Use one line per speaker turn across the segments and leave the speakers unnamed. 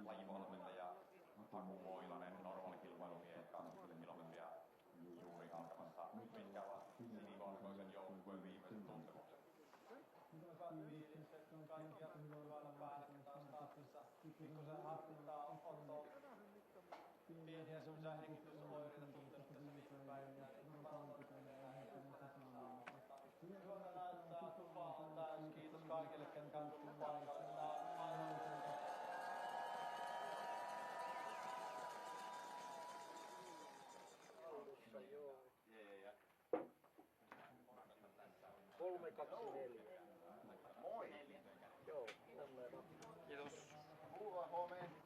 Lajivalmentaja Taku Moilanen, normaalikilpailumies, 20 kilometriä juuri alkamassa. Mitkä ovat sinivalkoisen joukkueen viimeiset tuntemukset? Hyvät fiilikset, kaikkia hyvällä päällä taas startissa. Pikkusen harmittaa on pieniä semmoisia hengitysoireita tuntenut tässä viime päivinä. Hyvältä näyttää, kuva on täys. Kiitos kaikille, ketkä on tullut paikalle.
Kolme, kaksi, neljä.
Moi!
Joo, onnea.
Kiitos. Hyvää huomenta.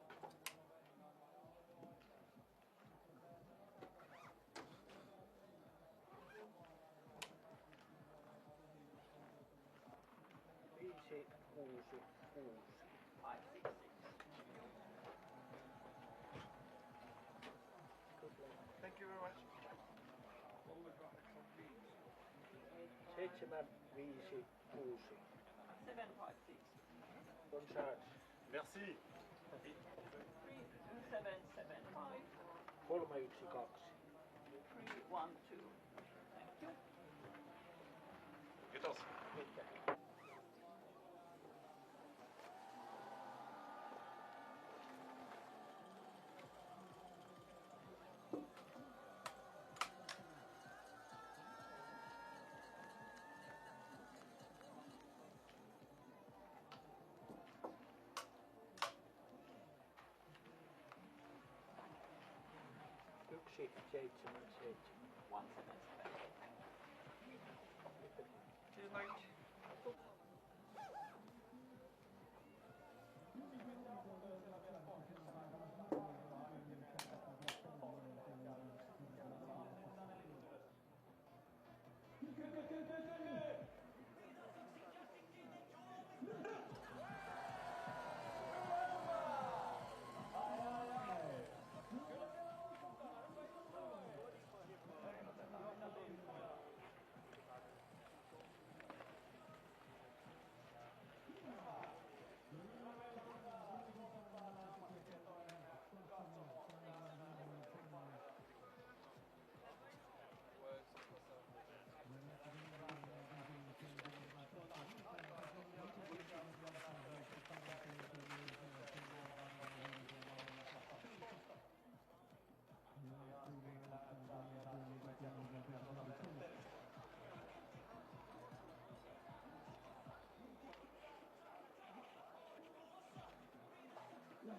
Viisi, kuusi, kuusi.
Thank you very much.
7, 5, 6.
7, 5, 6.
Bonne chance.
Merci.
3, 7, 7, 5.
3, 1, 2.
3, 1, 2. Thank you.
Kiitos.
Mitkä? Yksi, 7, 7.
1, 7, 7.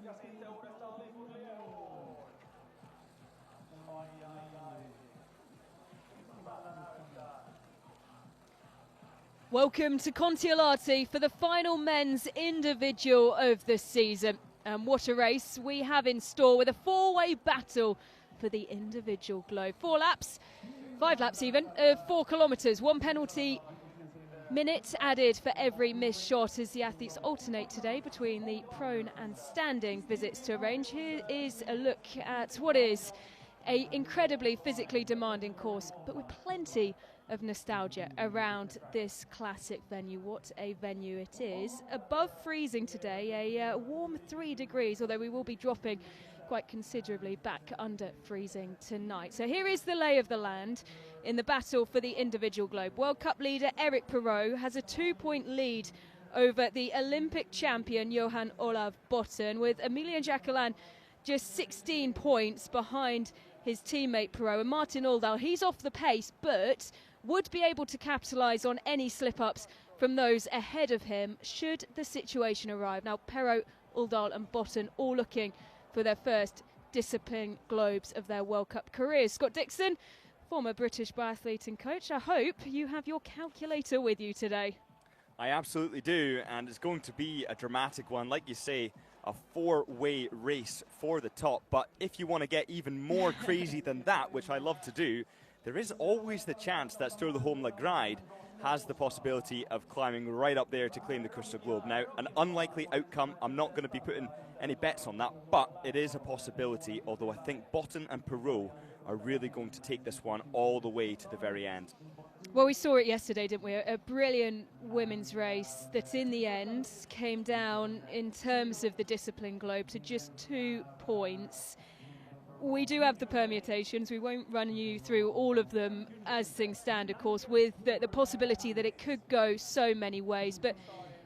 Ja sitten uudestaan liput liehuun. Ai. Hyvältä näyttää.
Welcome to Kontiolahti for the final men's individual of the season. And what a race we have in store with a four-way battle for the individual globe. 4 laps, 5 laps even, of 4 kilometres. 1 penalty minute added for every missed shot as the athletes alternate today between the prone and standing visits to a range. Here is a look at what is an incredibly physically demanding course, but with plenty of nostalgia around this classic venue. What a venue it is. Above freezing today, a warm 3 degrees, although we will be dropping quite considerably back under freezing tonight. So here is the lay of the land in the battle for the individual globe. World Cup leader Eric Perrault has a 2-point lead over the Olympic champion Johan Olav Botten, with Emilian Jacquelin just 16 points behind his teammate Perrault. And Martin Uldal, he's off the pace, but would be able to capitalise on any slip-ups from those ahead of him should the situation arrive. Now, Perrault, Uldal and Botten all looking for their first discipline globes of their World Cup careers. Scott Dixon, former British biathlete and coach, I hope you have your calculator with you today.
I absolutely do, and it's going to be a dramatic one. Like you say, a 4-way race for the top. But if you want to get even more crazy than that, which I love to do, there is always the chance that Stur the Holmla Gride has the possibility of climbing right up there to claim the Crystal Globe. Now, an unlikely outcome. I'm not going to be putting any bets on that, but it is a possibility, although I think Botten and Perrault are really going to take this one all the way to the very end.
Well, we saw it yesterday, didn't we? A brilliant women's race that in the end came down in terms of the discipline globe to just 2 points. We do have the permutations. We won't run you through all of them as things stand, of course, with the possibility that it could go so many ways. But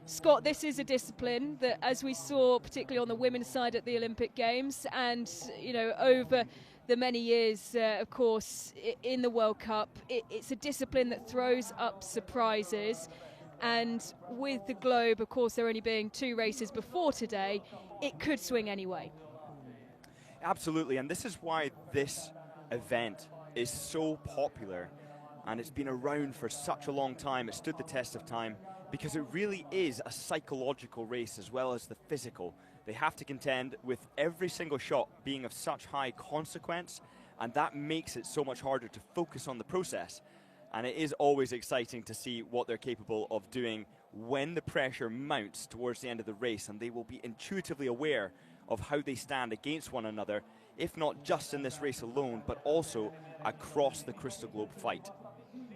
Scott, this is a discipline that, as we saw, particularly on the women's side at the Olympic Games, and over the many years, of course, in the World Cup, it's a discipline that throws up surprises. And with the globe, of course, there only being 2 races before today, it could swing anyway.
Absolutely, and this is why this event is so popular, and it's been around for such a long time. It stood the test of time because it really is a psychological race as well as the physical. They have to contend with every single shot being of such high consequence, and that makes it so much harder to focus on the process. And it is always exciting to see what they're capable of doing when the pressure mounts towards the end of the race, and they will be intuitively aware of how they stand against one another, if not just in this race alone, but also across the Crystal Globe fight.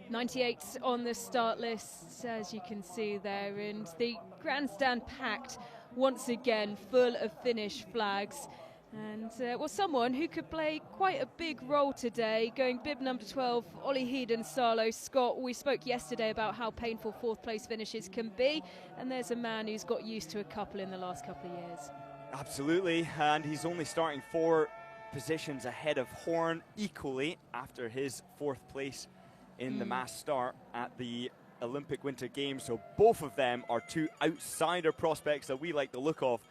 98 on the start list, as you can see there, and the grandstand packed once again, full of Finnish flags. And someone who could play quite a big role today, going bib number 12, Olli Hiidensalo. Scott, we spoke yesterday about how painful 4th place finishes can be, and there's a man who's got used to a couple in the last couple of years.
Absolutely, and he's only starting 4 positions ahead of Horn equally after his 4th place in the mass start at the Olympic Winter Games. So both of them are 2 outsider prospects that we like the look of.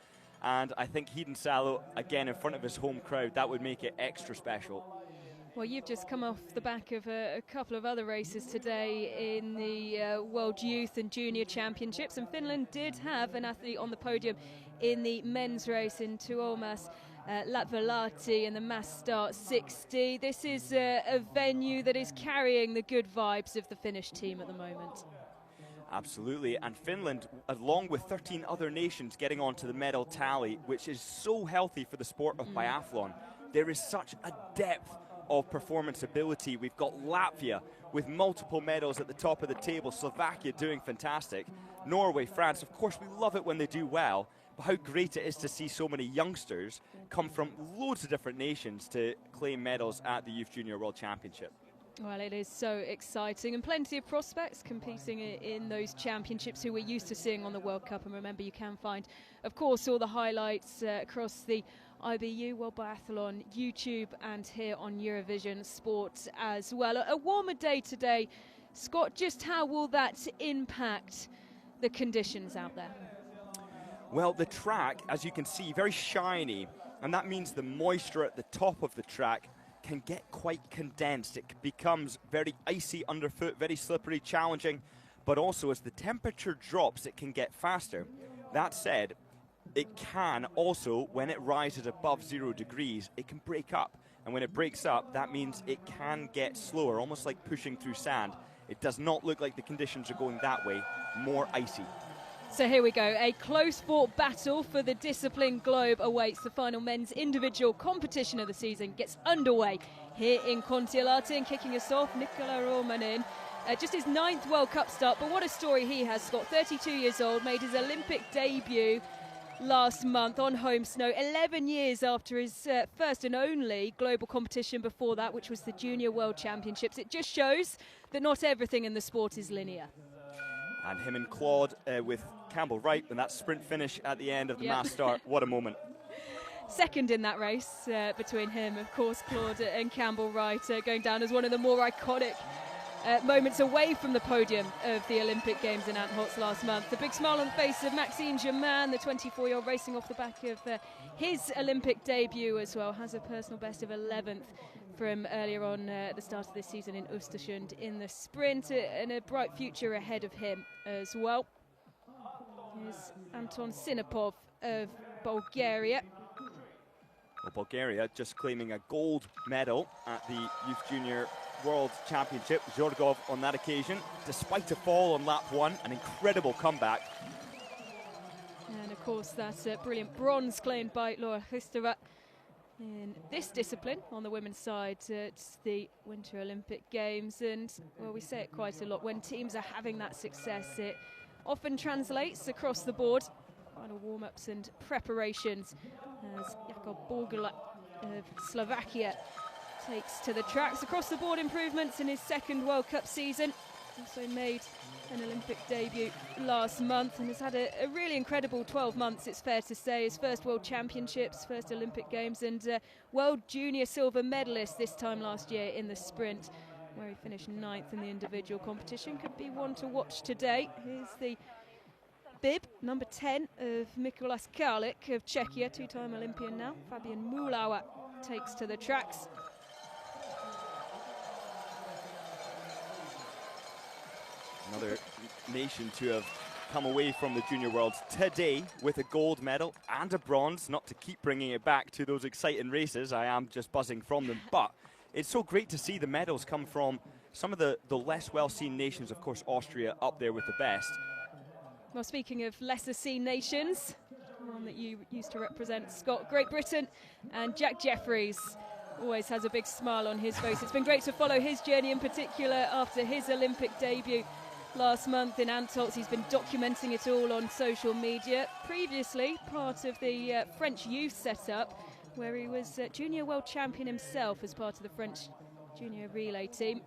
And I think Hiidensalo, again, in front of his home crowd, that would make it extra special.
Well, you've just come off the back of a couple of other races today in the World Youth and Junior Championships. And Finland did have an athlete on the podium in the men's race in Tuomas. Latvalahti in the mass start 60. This is a venue that is carrying the good vibes of the Finnish team at the moment.
Absolutely, and Finland, along with 13 other nations, getting onto the medal tally, which is so healthy for the sport of biathlon. There is such a depth of performance ability. We've got Latvia with multiple medals at the top of the table, Slovakia doing fantastic, Norway, France, of course we love it when they do well, but how great it is to see so many youngsters come from loads of different nations to claim medals at the Youth Junior World Championship.
Well, it is so exciting, and plenty of prospects competing in those championships who we're used to seeing on the World Cup. And remember, you can find, of course, all the highlights across the IBU World Biathlon YouTube and here on Eurovision Sports as well. A warmer day today. Scott, just how will that impact the conditions out there?
Well, the track, as you can see, very shiny, and that means the moisture at the top of the track can get quite condensed. It becomes very icy underfoot, very slippery, challenging, but also as the temperature drops, it can get faster. That said, it can also, when it rises above 0 degrees, it can break up. And when it breaks up, that means it can get slower, almost like pushing through sand. It does not look like the conditions are going that way, more icy.
So here we go, a close-fought battle for the discipline globe awaits. The final men's individual competition of the season gets underway here in Kontiolahti, and kicking us off, Nicola Romanin. Just his 9th World Cup start, but what a story he has, Scott. 32 years old, made his Olympic debut last month on home snow, 11 years after his first and only global competition before that, which was the Junior World Championships. It just shows that not everything in the sport is linear.
And him and Claude with Campbell Wright, and that sprint finish at the end of the mass start. What a moment.
Second in that race between him, of course, Claude and Campbell Wright, going down as one of the more iconic moments away from the podium of the Olympic Games in Antholz last month. The big smile on the face of Maxime Germain, the 24-year-old, racing off the back of his Olympic debut as well, has a personal best of 11th from earlier on at the start of this season in Östersund in the sprint, and a bright future ahead of him as well. Here's Anton Sinapov of Bulgaria.
Well, Bulgaria just claiming a gold medal at the Youth Junior World Championship. Zhorgov on that occasion, despite a fall on lap 1, an incredible comeback.
And of course, that's a brilliant bronze claimed by Laura Hristova. in this discipline on the women's side at the Winter Olympic Games. And, well, we say it quite a lot, when teams are having that success, it often translates across the board. Final warm-ups and preparations as Jakub Borgula of Slovakia takes to the tracks. Across the board improvements in his second World Cup season. Also made an Olympic debut last month and has had a really incredible 12 months, it's fair to say. His first World Championships, first Olympic Games, and World Junior silver medalist this time last year in the sprint, where he finished 9th in the individual competition. Could be one to watch today. Here's the bib, number 10 of Mikuláš Kálík of Czechia, two-time Olympian now. Fabian Mühlauer takes to the tracks.
Another nation to have come away from the Junior Worlds today with a gold medal and a bronze. Not to keep bringing it back to those exciting races, I am just buzzing from them, but it's so great to see the medals come from some of the less well-seen nations. Of course, Austria up there with the best.
Well, speaking of lesser-seen nations, one that you used to represent, Scott, Great Britain, and Jack Jeffries always has a big smile on his face. It's been great to follow his journey, in particular after his Olympic debut last month in Antolz. He's been documenting it all on social media. Previously, part of the French youth setup, where he was junior world champion himself as part of the French junior relay team.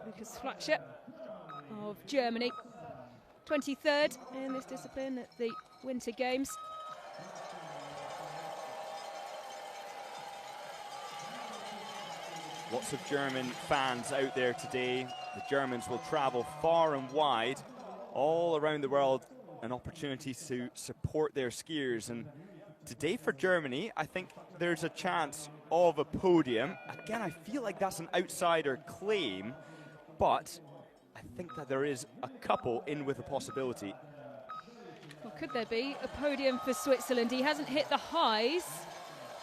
Lucas Flatscher of Germany, 23rd in this discipline at the Winter Games.
Lots of German fans out there today. The Germans will travel far and wide, all around the world, an opportunity to support their skiers. And today for Germany, I think there's a chance of a podium. Again, I feel like that's an outsider claim, but I think that there is a couple in with a possibility.
Well, could there be a podium for Switzerland? He hasn't hit the highs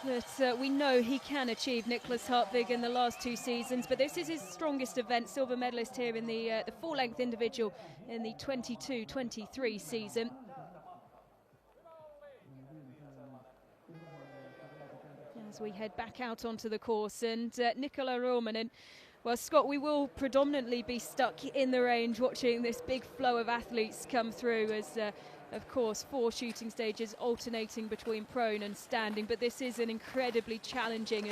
that we know he can achieve, Niklas Hartwig, in the last 2 seasons, but this is his strongest event. Silver medalist here in the full-length individual in the 22-23 season. As we head back out onto the course, and Nicola Romanen. Well, Scott, we will predominantly be stuck in the range watching this big flow of athletes come through as, of course, 4 shooting stages alternating between prone and standing. But this is an incredibly challenging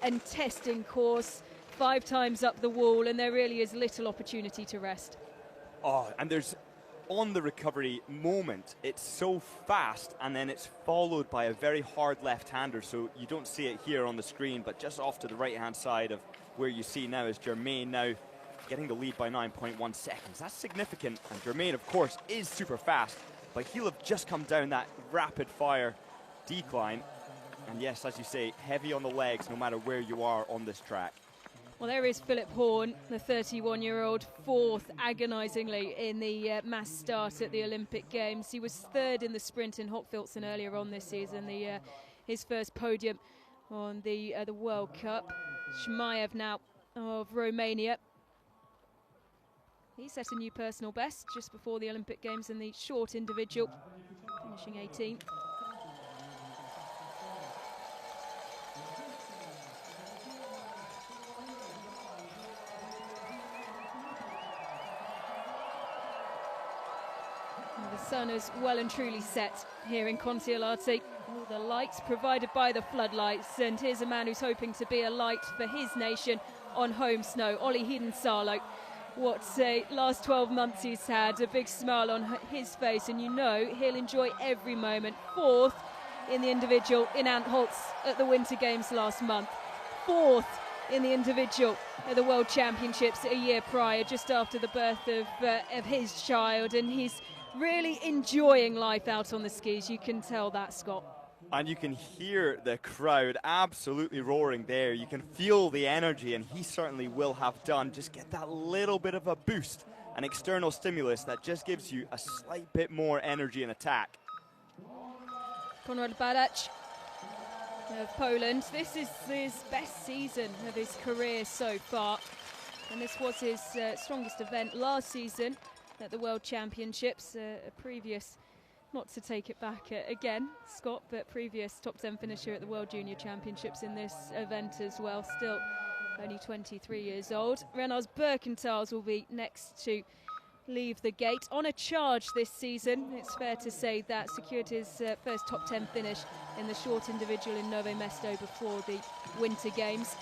and testing course, 5 times up the wall, and there really is little opportunity to rest.
Oh, and there's, on the recovery moment, it's so fast, and then it's followed by a very hard left-hander. So you don't see it here on the screen, but just off to the right-hand side of where you see now is Germain now getting the lead by 9.1 seconds. That's significant, and Germain, of course, is super fast, but he'll have just come down that rapid-fire decline. And yes, as you say, heavy on the legs no matter where you are on this track.
Well, there is Philip Horn, the 31-year-old, 4th agonisingly in the mass start at the Olympic Games. He was 3rd in the sprint in Hochfilzen earlier on this season, his first podium on the World Cup. Shmaev now of Romania. He set a new personal best just before the Olympic Games in the short individual, finishing 18th. The sun is well and truly set here in Kontiolahti. All the lights provided by the floodlights, and here's a man who's hoping to be a light for his nation on home snow, Olli Hiddensalo. What last 12 months he's had, a big smile on his face, and you know he'll enjoy every moment. 4th in the individual in Antolz at the Winter Games last month. 4th in the individual at the World Championships a year prior, just after the birth of his child, and he's really enjoying life out on the skis. You can tell that, Scott.
And you can hear the crowd absolutely roaring there. You can feel the energy, and he certainly will have done. Just get that little bit of a boost, an external stimulus that just gives you a slight bit more energy and attack.
Konrad Badac of Poland. This is his best season of his career so far, and this was his strongest event last season at the World Championships, a previous, not to take it back again, Scott, but previous top 10 finisher at the World Junior Championships in this event as well, still only 23 years old. Renars Birkentals will be next to leave the gate on a charge this season. It's fair to say that secured his first top 10 finish in the short individual in Novo Mesto before the Winter Games.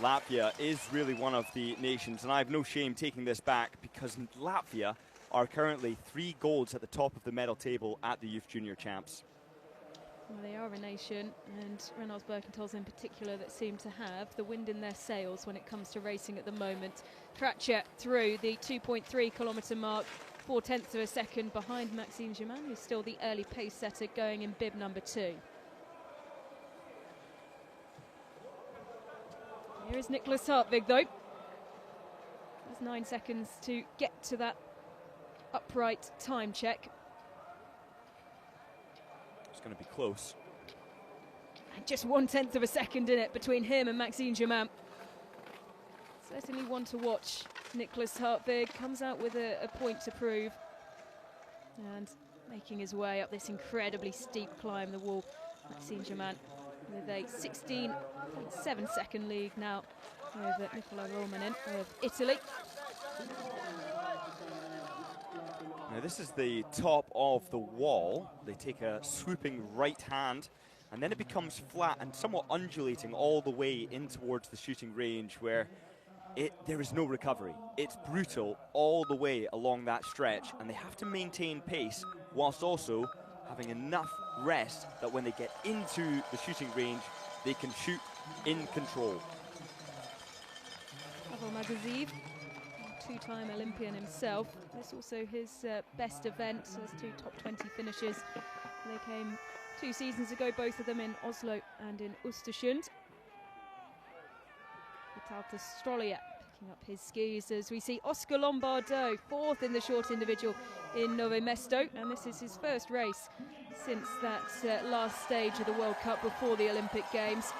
Latvia is really one of the nations, and I have no shame taking this back, because Latvia are currently 3 golds at the top of the medal table at the Youth Junior Champs.
Well, they are a nation, and Renars Birkentals in particular, that seem to have the wind in their sails when it comes to racing at the moment. Tratcher through the 2.3 kilometre mark, 0.4 of a second behind Maxime Germain, who's still the early pace setter going in bib number 2. Here is Nicholas Hartvig though. There's 9 seconds to get to that upright time check.
It's going to be close.
And just 1/10 of a second in it between him and Maxime Germain. Certainly one to watch. Nicholas Hartvig comes out with a point to prove, and making his way up this incredibly steep climb the wall. Maxime Germain with a 16.7 second lead now over Nicola Romanin of Italy.
Now this is the top of the wall. They take a swooping right hand, and then it becomes flat and somewhat undulating all the way in towards the shooting range, where there is no recovery. It's brutal all the way along that stretch, and they have to maintain pace whilst also having enough rest that when they get into the shooting range, they can shoot in control.
Pavel Magaziv, two-time Olympian himself. This also his best event, his 2 top 20 finishes. They came 2 seasons ago, both of them in Oslo and in Östersund. Vitalta Strolia picking up his skis as we see Oscar Lombardo 4th in the short individual in Novo Mesto, and this is his first race since that last stage of the World Cup before the Olympic Games.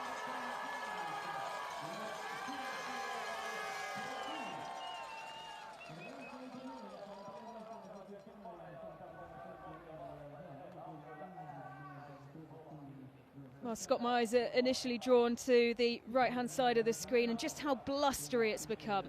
Well, Scott, my eyes are initially drawn to the right-hand side of the screen and just how blustery it's become.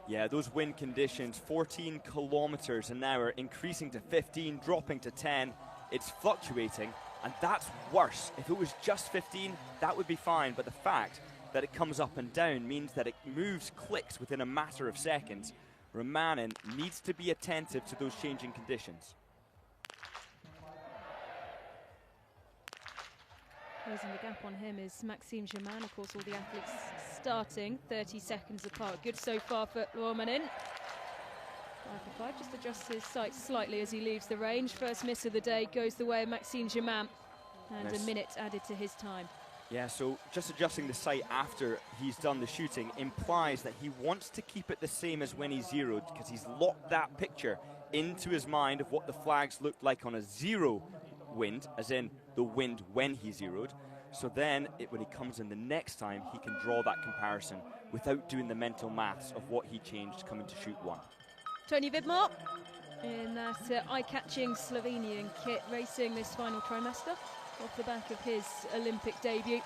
Yeah, those wind conditions, 14 kilometres an hour, increasing to 15, dropping to 10. It's fluctuating, and that's worse. If it was just 15, that would be fine, but the fact that it comes up and down means that it moves clicks within a matter of seconds. Romanin needs to be attentive to those changing conditions.
Closing the gap on him is Maxime Germain. Of course, all the athletes starting 30 seconds apart. Good so far for Romanin. 5 for 5, just adjusts his sights slightly as he leaves the range. First miss of the day goes the way of Maxime Germain, and a minute added to his time.
Yeah, so just adjusting the sight after he's done the shooting implies that he wants to keep it the same as when he zeroed, because he's locked that picture into his mind of what the flags looked like on a zero wind, as in the wind when he zeroed. So then when he comes in the next time, he can draw that comparison without doing the mental maths of what he changed coming to shoot 1.
Tony Vidmar in that eye-catching Slovenian kit, racing this final trimester off the back of his Olympic debut.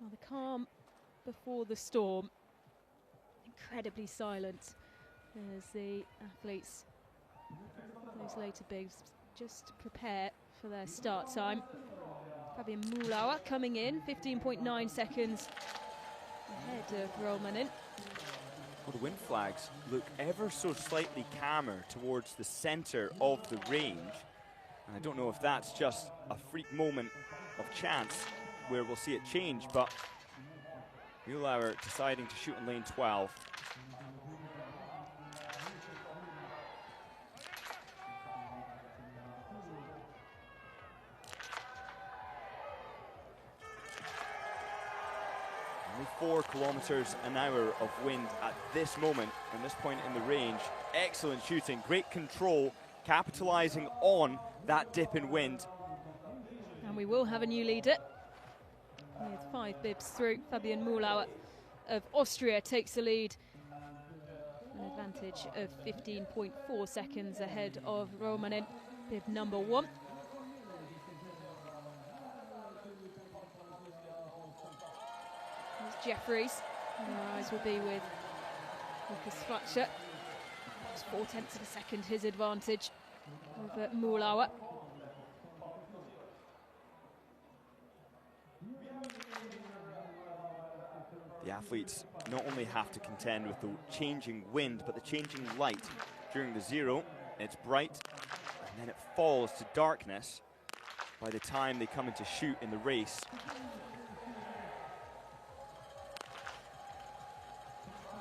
Well, the calm before the storm, incredibly silent as the athletes, those later bigs, just prepare for their start time. Fabian Mulauer coming in, 15.9 seconds ahead of Romanin.
Well, the wind flags look ever so slightly calmer towards the centre of the range. And I don't know if that's just a freak moment of chance where we'll see it change, but Mulauer deciding to shoot in lane 12. Only 4 kilometres an hour of wind at this moment, and this point in the range. Excellent shooting, great control capitalising on that dip in wind.
And we will have a new leader with 5 bibs through. Fabian Mühlauer of Austria takes the lead. An advantage of 15.4 seconds ahead of Romanen, bib number 1. There's Jeffries. And our eyes will be with Lucas Fletcher. It's 0.4 of a second his advantage over Mühlauer.
The athletes not only have to contend with the changing wind, but the changing light during the zero. It's bright, and then it falls to darkness by the time they come into shoot in the race.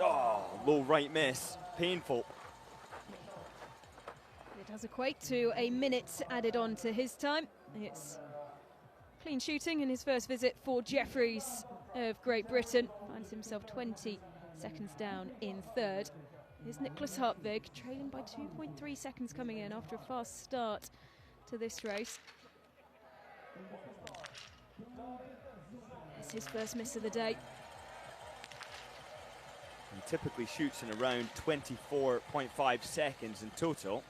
Oh, low right miss, painful.
It does equate to a minute added on to his time. It's clean shooting in his first visit for Jeffries of Great Britain. Finds himself 20 seconds down in third. Here's Nicholas Hartvig, trailing by 2.3 seconds coming in after a fast start to this race. It's his first miss of the day.
He typically shoots in around 24.5 seconds in total.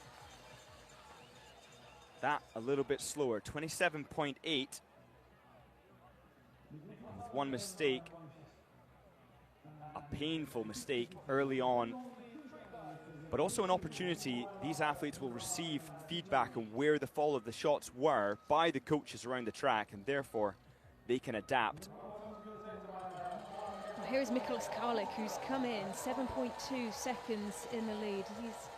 That a little bit slower, 27.8. With one mistake, a painful mistake early on, but also an opportunity. These athletes will receive feedback on where the fall of the shots were by the coaches around the track, and therefore they can adapt.
Well, here is Mikolas Karlik, who's come in 7.2 seconds in the lead. He's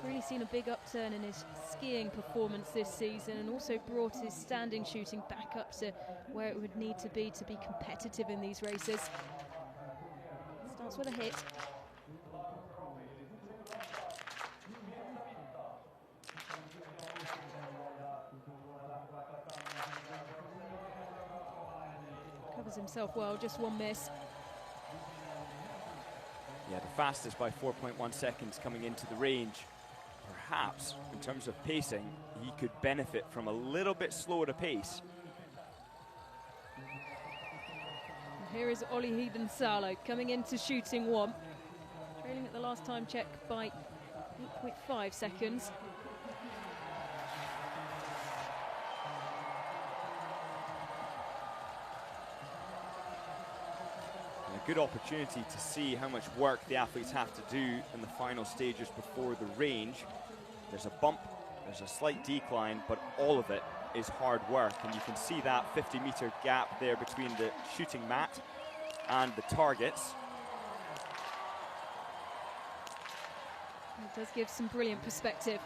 really seen a big upturn in his skiing performance this season, and also brought his standing shooting back up to where it would need to be competitive in these races. Starts with a hit. Covers himself well, just one miss.
Yeah, the fastest by 4.1 seconds coming into the range. Perhaps, in terms of pacing, he could benefit from a little bit slower to pace.
And here is Olli Hiidensalo coming into shooting 1. Trailing at the last time check by 8.5 seconds.
A good opportunity to see how much work the athletes have to do in the final stages before the range. There's a bump, there's a slight decline, but all of it is hard work, and you can see that 50-meter gap there between the shooting mat and the targets.
It does give some brilliant perspective.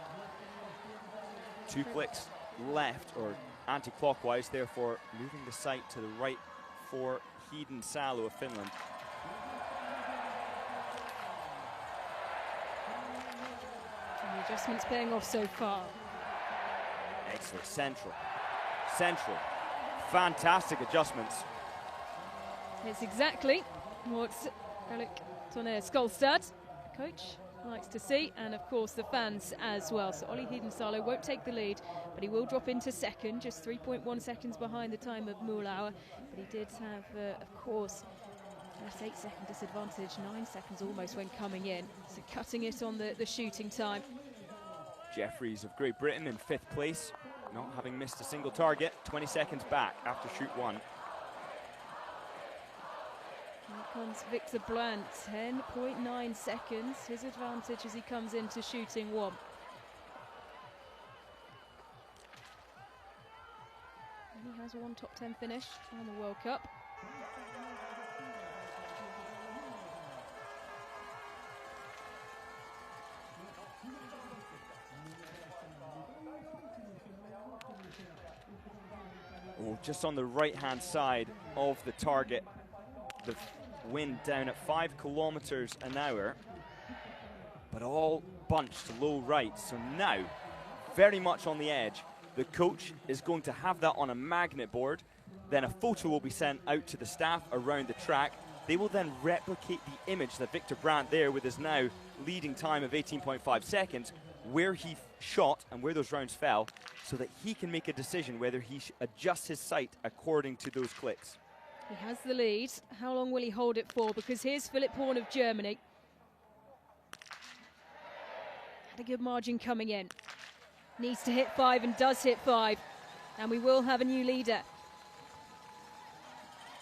2 flicks left, or anti-clockwise, therefore moving the sight to the right for Hiidensalo of Finland.
And the adjustments paying off so far.
Excellent, central, fantastic adjustments.
It's exactly what Erik Tonner Skolstad, coach, likes to see, and of course the fans as well. So Olli Hiidensalo won't take the lead, but he will drop into second, just 3.1 seconds behind the time of Mühlauer. But he did have, of course, that 8-second disadvantage, 9 seconds almost when coming in. So cutting it on the shooting time.
Jeffries of Great Britain in 5th place, not having missed a single target, 20 seconds back after shoot 1.
Here comes Victor Blunt, 10.9 seconds, his advantage as he comes into shooting 1. And he has one top 10 finish on the World Cup.
Oh, just on the right-hand side of the target, the wind down at 5 kilometers an hour, but all bunched low right. So now, very much on the edge. The coach is going to have that on a magnet board. Then a photo will be sent out to the staff around the track. They will then replicate the image that Victor Brandt there with his now leading time of 18.5 seconds where he shot and where those rounds fell, so that he can make a decision whether he adjusts his sight according to those clicks.
He has the lead. How long will he hold it for? Because here's Philipp Horn of Germany. Had a good margin coming in. Needs to hit 5 and does hit 5. And we will have a new leader.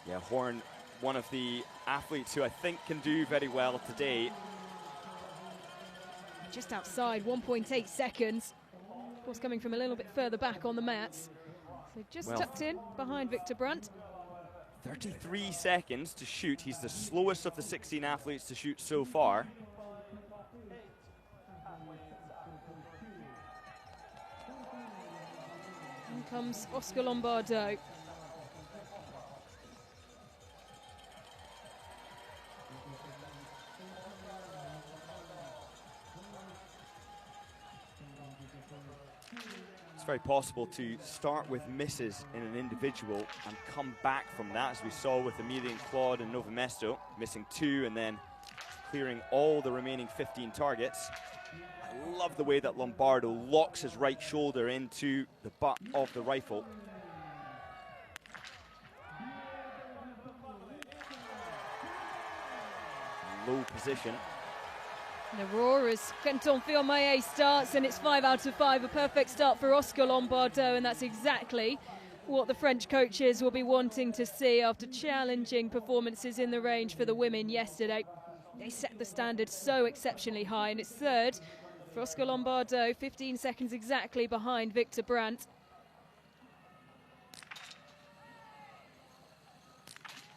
Yeah, Horn, one of the athletes who I think can do very well today.
Just outside, 1.8 seconds. Of course, coming from a little bit further back on the mats. So just tucked in behind Victor Brandt.
33 seconds to shoot. He's the slowest of the 16 athletes to shoot so far.
In comes Oscar Lombardo.
It's very possible to start with misses in an individual and come back from that, as we saw with Emilian Claude and Nova Mesto, missing 2 and then clearing all the remaining 15 targets. I love the way that Lombardo locks his right shoulder into the butt of the rifle. Low position.
The roar as Quentin Fiormaillet starts, and it's 5 out of 5, a perfect start for Oscar Lombardo, and that's exactly what the French coaches will be wanting to see after challenging performances in the range for the women yesterday. They set the standard so exceptionally high, and it's third for Oscar Lombardo, 15 seconds exactly behind Victor Brandt.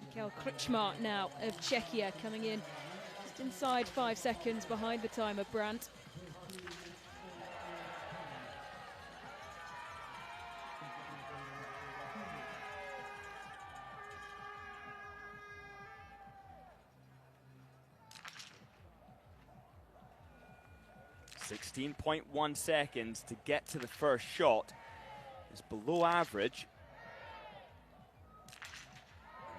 Mikhail Kruchmar now of Czechia coming in just inside 5 seconds behind the time of Brandt.
.1 seconds to get to the first shot is below average.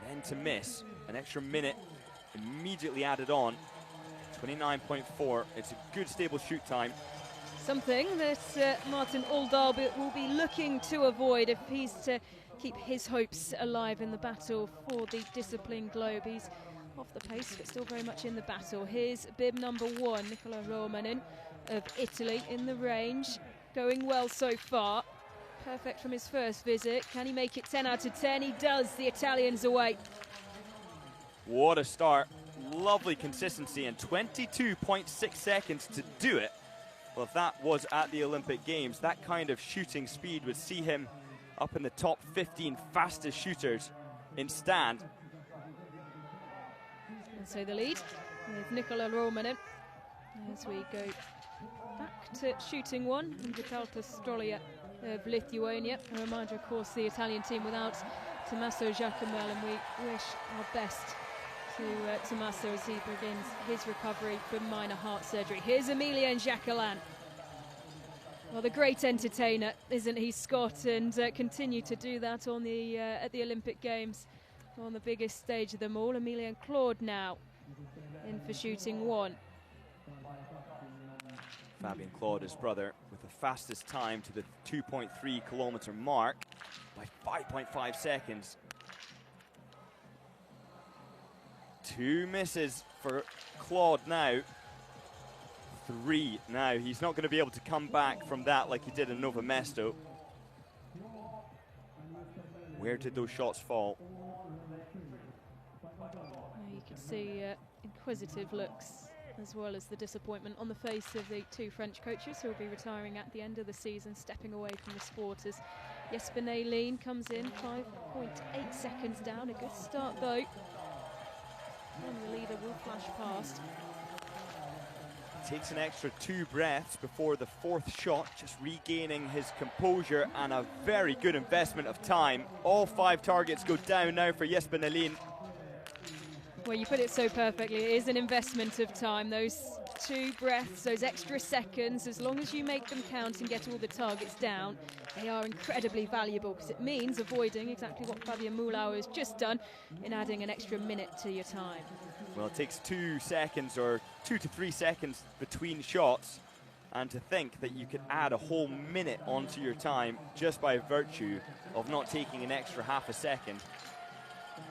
And then to miss, an extra minute immediately added on. 29.4. It's a good stable shoot time.
Something that Martin Oldal will be looking to avoid if he's to keep his hopes alive in the battle for the discipline globe. He's off the pace, but still very much in the battle. Here's bib number 1, Nicola Romanen of Italy in the range. Going well so far. Perfect from his first visit. Can he make it 10 out of 10? He does. The Italians away.
What a start. Lovely consistency and 22.6 seconds to do it. Well, if that was at the Olympic Games, that kind of shooting speed would see him up in the top 15 fastest shooters in stand.
And so the lead with Nicola Romanen as we go back to shooting 1, and Vitalta Strolia of Lithuania. A reminder, of course, the Italian team without Tommaso Giacomel, and we wish our best to Tommaso as he begins his recovery from minor heart surgery. Here's Emilian Jacquelin. Well, the great entertainer, isn't he, Scott? And continue to do that on the at the Olympic Games on the biggest stage of them all. Emilian Claude now in for shooting 1.
Fabien Claude, his brother, with the fastest time to the 2.3 kilometer mark by 5.5 seconds. 2 misses for Claude now. 3 now. He's not going to be able to come back from that like he did in Nova Mesto. Where did those shots fall?
You can see inquisitive looks as well as the disappointment on the face of the 2 French coaches who will be retiring at the end of the season, stepping away from the sport as Jesper Nylén comes in 5.8 seconds down. A good start though. And the leader will flash past.
Takes an extra 2 breaths before the 4th shot, just regaining his composure, and a very good investment of time. All 5 targets go down now for Jesper Nylén.
Well, you put it so perfectly. It is an investment of time. Those 2 breaths, those extra seconds, as long as you make them count and get all the targets down, they are incredibly valuable, because it means avoiding exactly what Fabien Moulau has just done in adding an extra minute to your time.
Well, it takes 2 seconds or 2 to 3 seconds between shots, And to think that you could add a whole minute onto your time just by virtue of not taking an extra half a second.
You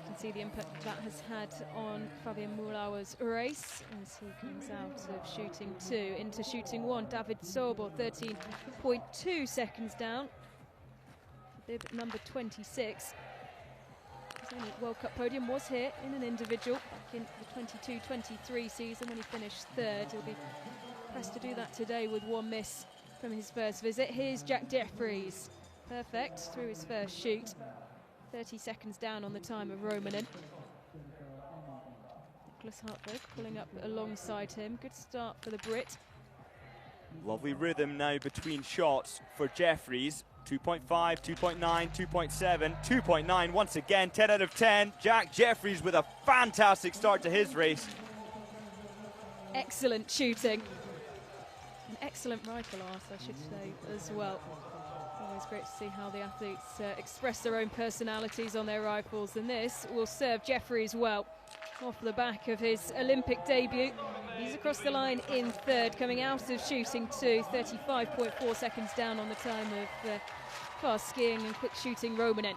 can see the impact that has had on Fabian Mulauer's race as he comes out of shooting 2 into shooting 1. David Sobor, 13.2 seconds down. Bib number 26. His only World Cup podium was here in an individual back in the 22-23 season when he finished 3rd. He'll be pressed to do that today with 1 miss from his first visit. Here's Jack Jeffries, perfect through his first shoot. 30 seconds down on the time of Romanen. Nicholas Hartberg pulling up alongside him. Good start for the Brit.
Lovely rhythm now between shots for Jeffries. 2.5, 2.9, 2.7, 2.9 once again, 10 out of 10. Jack Jeffries with a fantastic start to his race.
Excellent shooting. An excellent rifle art, I should say, as well. Always great to see how the athletes express their own personalities on their rifles, and this will serve Jeffries well. Off the back of his Olympic debut, he's across the line in 3rd, coming out of shooting 2, 35.4 seconds down on the time of fast skiing and quick shooting Romanen.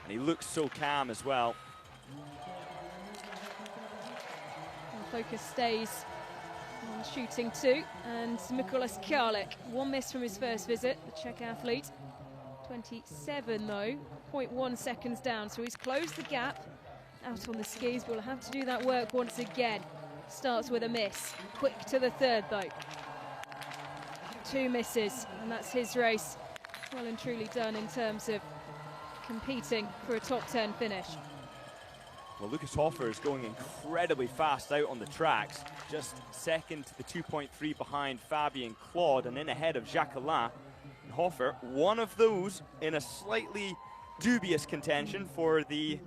And he looks so calm as well.
And focus stays on shooting 2, and Mikulas Karlik, 1 miss from his first visit, the Czech athlete. 27 though, 0.1 seconds down, so he's closed the gap out on the skis, but will have to do that work once again. Starts with a miss, quick to the 3rd though. 2 misses, and that's his race. Well and truly done in terms of competing for a top 10 finish.
Well, Lucas Hofer is going incredibly fast out on the tracks, just second to the 2.3 behind Fabien Claude and in ahead of Jacquelin. And Hofer, one of those in a slightly dubious contention for the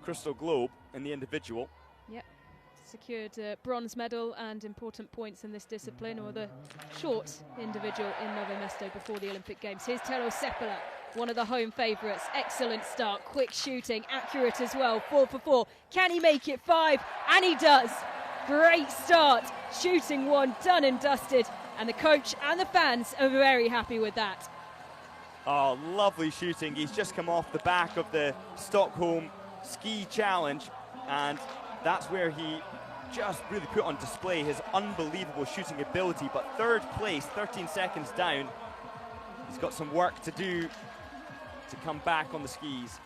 Crystal Globe in the individual.
Yep, secured a bronze medal and important points in this discipline, or the short individual in Novo Mesto before the Olympic Games. Here's Tero Seppälä, one of the home favourites. Excellent start, quick shooting, accurate as well, 4 for 4. Can he make it 5? And he does. Great start, shooting 1, done and dusted. And the coach and the fans are very happy with that.
Oh, lovely shooting. He's just come off the back of the Stockholm Ski Challenge, and that's where he just really put on display his unbelievable shooting ability. But 3rd place, 13 seconds down. He's got some work to do to come back on the skis.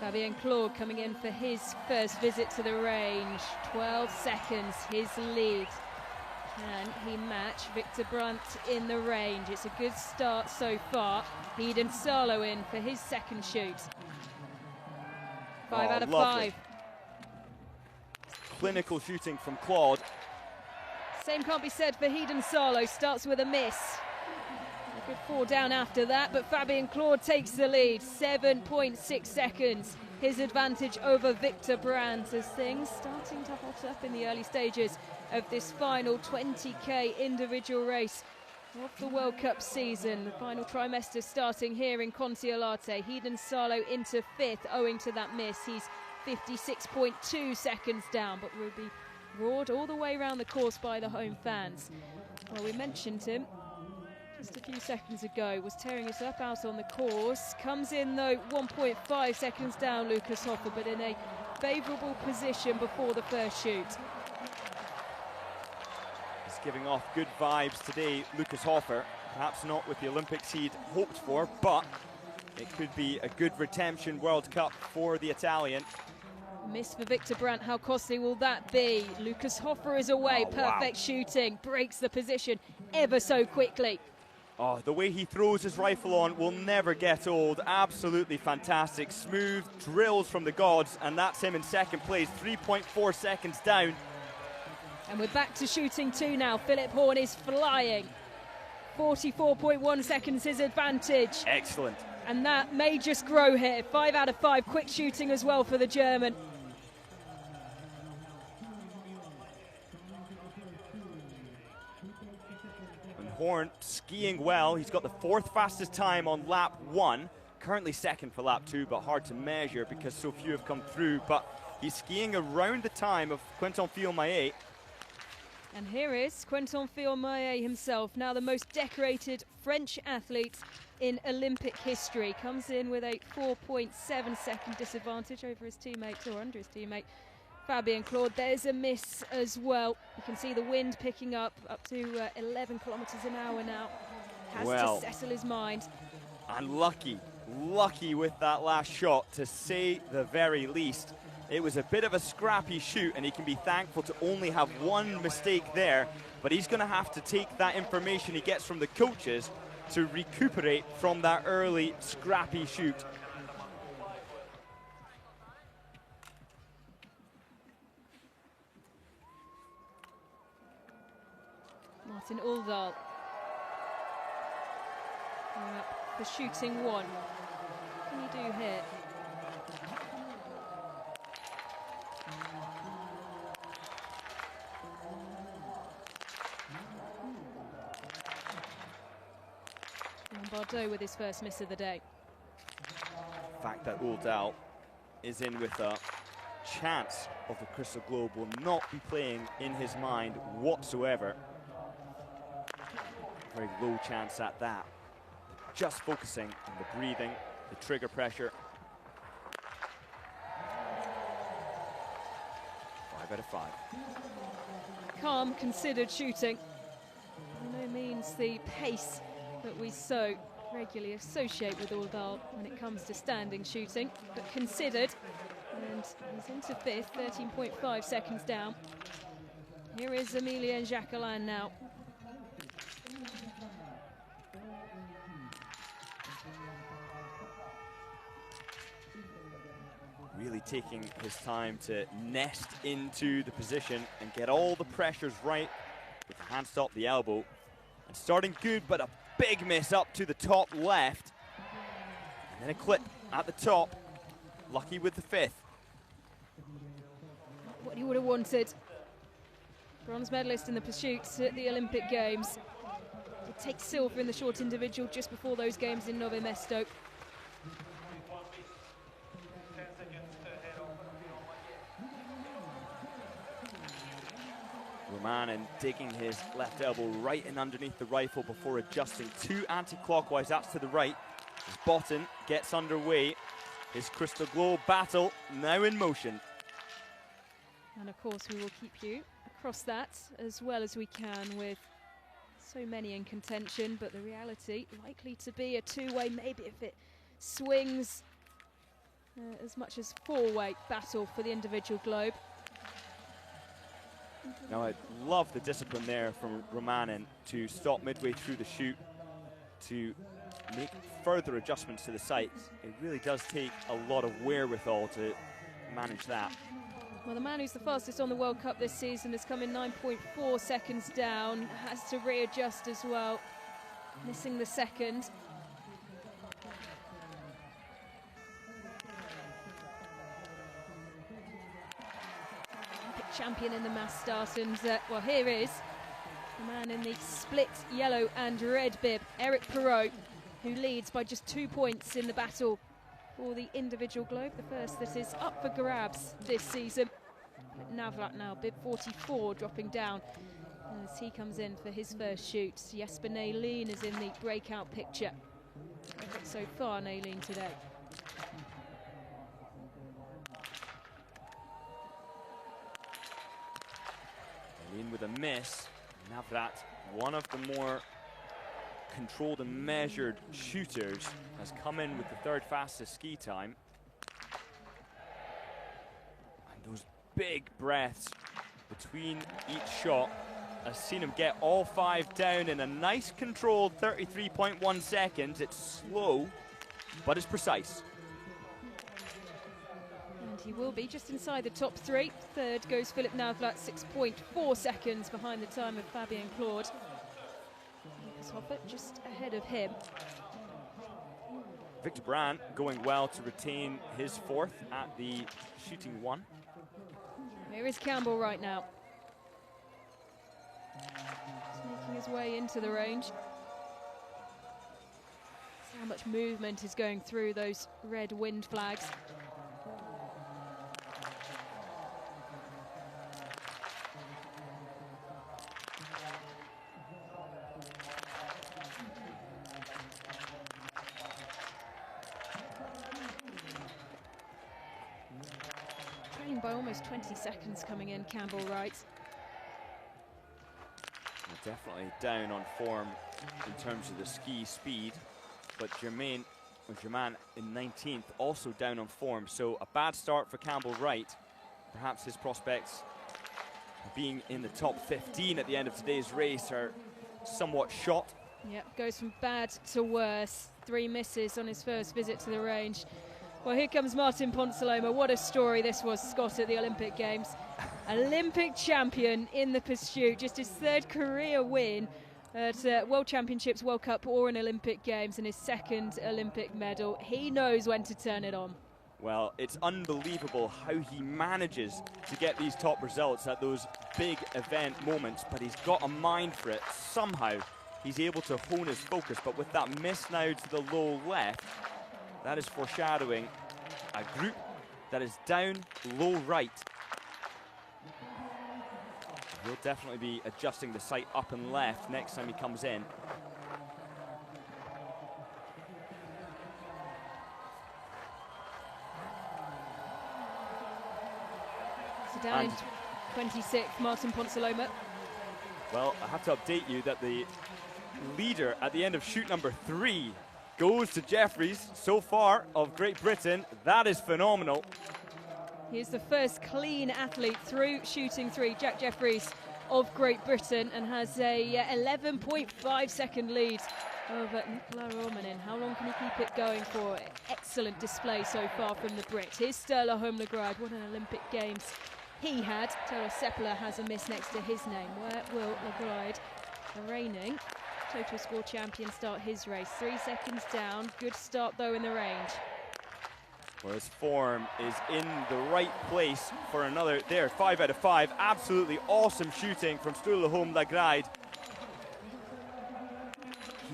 Fabien Claude coming in for his first visit to the range. 12 seconds, his lead. Can he match Victor Brandt in the range? It's a good start so far. Hedon Salo in for his 2nd shoot. 5 out of
lovely.
5.
Clinical shooting from Claude.
Same can't be said for Hedon Salo. Starts with a miss. A good 4 down after that, but Fabien Claude takes the lead. 7.6 seconds. His advantage over Victor Brandt, as things starting to hot up in the early stages of this final 20k individual race of the World Cup season. The final trimester starting here in Kontiolahti. Hedon Salo into 5th owing to that miss. He's 56.2 seconds down, but will be roared all the way around the course by the home fans. Well, we mentioned him just a few seconds ago, was tearing it up out on the course. Comes in though 1.5 seconds down, Lucas Hofer, but in a favourable position before the first shoot.
He's giving off good vibes today, Lucas Hofer. Perhaps not with the Olympics he'd hoped for, but it could be a good redemption World Cup for the Italian.
Miss for Victor Brandt, how costly will that be? Lucas Hofer is away, perfect shooting, breaks the position ever so quickly.
Oh, the way he throws his rifle on will never get old. Absolutely fantastic. Smooth drills from the gods, and that's him in 2nd place, 3.4 seconds down.
And we're back to shooting 2 now. Philip Horn is flying. 44.1 seconds his advantage.
Excellent.
And that may just grow here. 5 out of 5, quick shooting as well for the German.
Horn skiing well. He's got the 4th fastest time on lap 1. Currently 2nd for lap 2, but hard to measure because so few have come through. But he's skiing around the time of Quentin Fielmaillet.
And here is Kontiolahti himself, now the most decorated French athlete in Olympic history. Comes in with a 4.7-second disadvantage over his teammate, or under his teammate, Fabien Claude. There's a miss as well. You can see the wind picking up to 11 kilometres an hour now. Has to settle his mind.
Unlucky, lucky with that last shot, to say the very least. It was a bit of a scrappy shoot, and he can be thankful to only have one mistake there, but he's going to have to take that information he gets from the coaches to recuperate from that early scrappy shoot.
Martin Uldal coming up for shooting one. What can he do here? Bordeaux with his first miss of the day.
The fact that Uldal is in with a chance of the Crystal Globe will not be playing in his mind whatsoever. Very low chance at that. Just focusing on the breathing, the trigger pressure. 5 out of 5.
Calm, considered shooting. By no means the pace that we so regularly associate with Uldal when it comes to standing shooting, but considered. And he's into fifth, 13.5 seconds down. Here is Emilien Jacquelin now.
Really taking his time to nest into the position and get all the pressures right with the hand stop, the elbow. And starting good, but a big miss up to the top left. And then a clip at the top. Lucky with the fifth.
What he would have wanted. Bronze medalist in the pursuits at the Olympic Games. Did take silver in the short individual just before those games in Nove Mesto.
Romanen digging his left elbow right in underneath the rifle before adjusting 2 anti-clockwise. That's to the right. As Botten gets underway. His Crystal Globe battle now in motion.
And of course we will keep you across that as well as we can with so many in contention, but the reality likely to be a two-way, maybe if it swings as much as four-way battle for the individual globe.
Now I love the discipline there from Romanen to stop midway through the shoot, to make further adjustments to the sights. It really does take a lot of wherewithal to manage that.
Well, the man who's the fastest on the World Cup this season has come in 9.4 seconds down, has to readjust as well, missing the second. Olympic champion in the mass start, and well, here is the man in the split yellow and red bib, Eric Perrault, who leads by just 2 points in the battle for the individual globe, the first that is up for grabs this season. Navrat now, bib 44, dropping down as he comes in for his first shoot. Jesper Nylén is in the breakout picture so far, Nylén today.
Nylén with a miss. Navrat, one of the more controlled and measured shooters, has come in with the third fastest ski time. And those big breaths between each shot has seen him get all 5 down in a nice controlled 33.1 seconds. It's slow, but it's precise.
And he will be just inside the top 3. Third goes Philipp Navrat, 6.4 seconds behind the time of Fabien Claude. Lucas Hoffert just ahead of him.
Victor Brandt going well to retain his fourth at the shooting 1.
Here is Campbell right now. Just making his way into the range. See how much movement is going through those red wind flags. almost 20 seconds coming in, Campbell Wright.
Definitely down on form in terms of the ski speed, but Germain in 19th, also down on form. So a bad start for Campbell Wright. Perhaps his prospects of being in the top 15 at the end of today's race are somewhat shot.
Yep, goes from bad to worse. 3 misses on his first visit to the range. Well, here comes Martin Ponsaloma. What a story this was, Scott, at the Olympic Games. Olympic champion in the pursuit, just his 3rd career win at World Championships, World Cup or in Olympic Games, and his 2nd Olympic medal. He knows when to turn it on.
Well, it's unbelievable how he manages to get these top results at those big event moments, but he's got a mind for it. Somehow he's able to hone his focus, but with that miss now to the low left, that is foreshadowing a group that is down low right. He'll definitely be adjusting the sight up and left next time he comes in.
So down in 26th, Martin Ponsaloma.
Well, I have to update you that the leader at the end of chute number 3 goes to Jeffries so far of Great Britain. That is phenomenal.
He is the first clean athlete through shooting 3, Jack Jeffries of Great Britain, and has a 11.5 second lead over Nicola Romanin. How long can he keep it going for? Excellent display so far from the Brit. Here's Sturla Holmlegard. What an Olympic Games he had. Taylor Seppala has a miss next to his name. Where will Legard, the reigning total score champion, start his race? 3 seconds down. Good start though in the range.
Well, his form is in the right place for another. There, 5 out of 5. Absolutely awesome shooting from Sturla Holmlegard.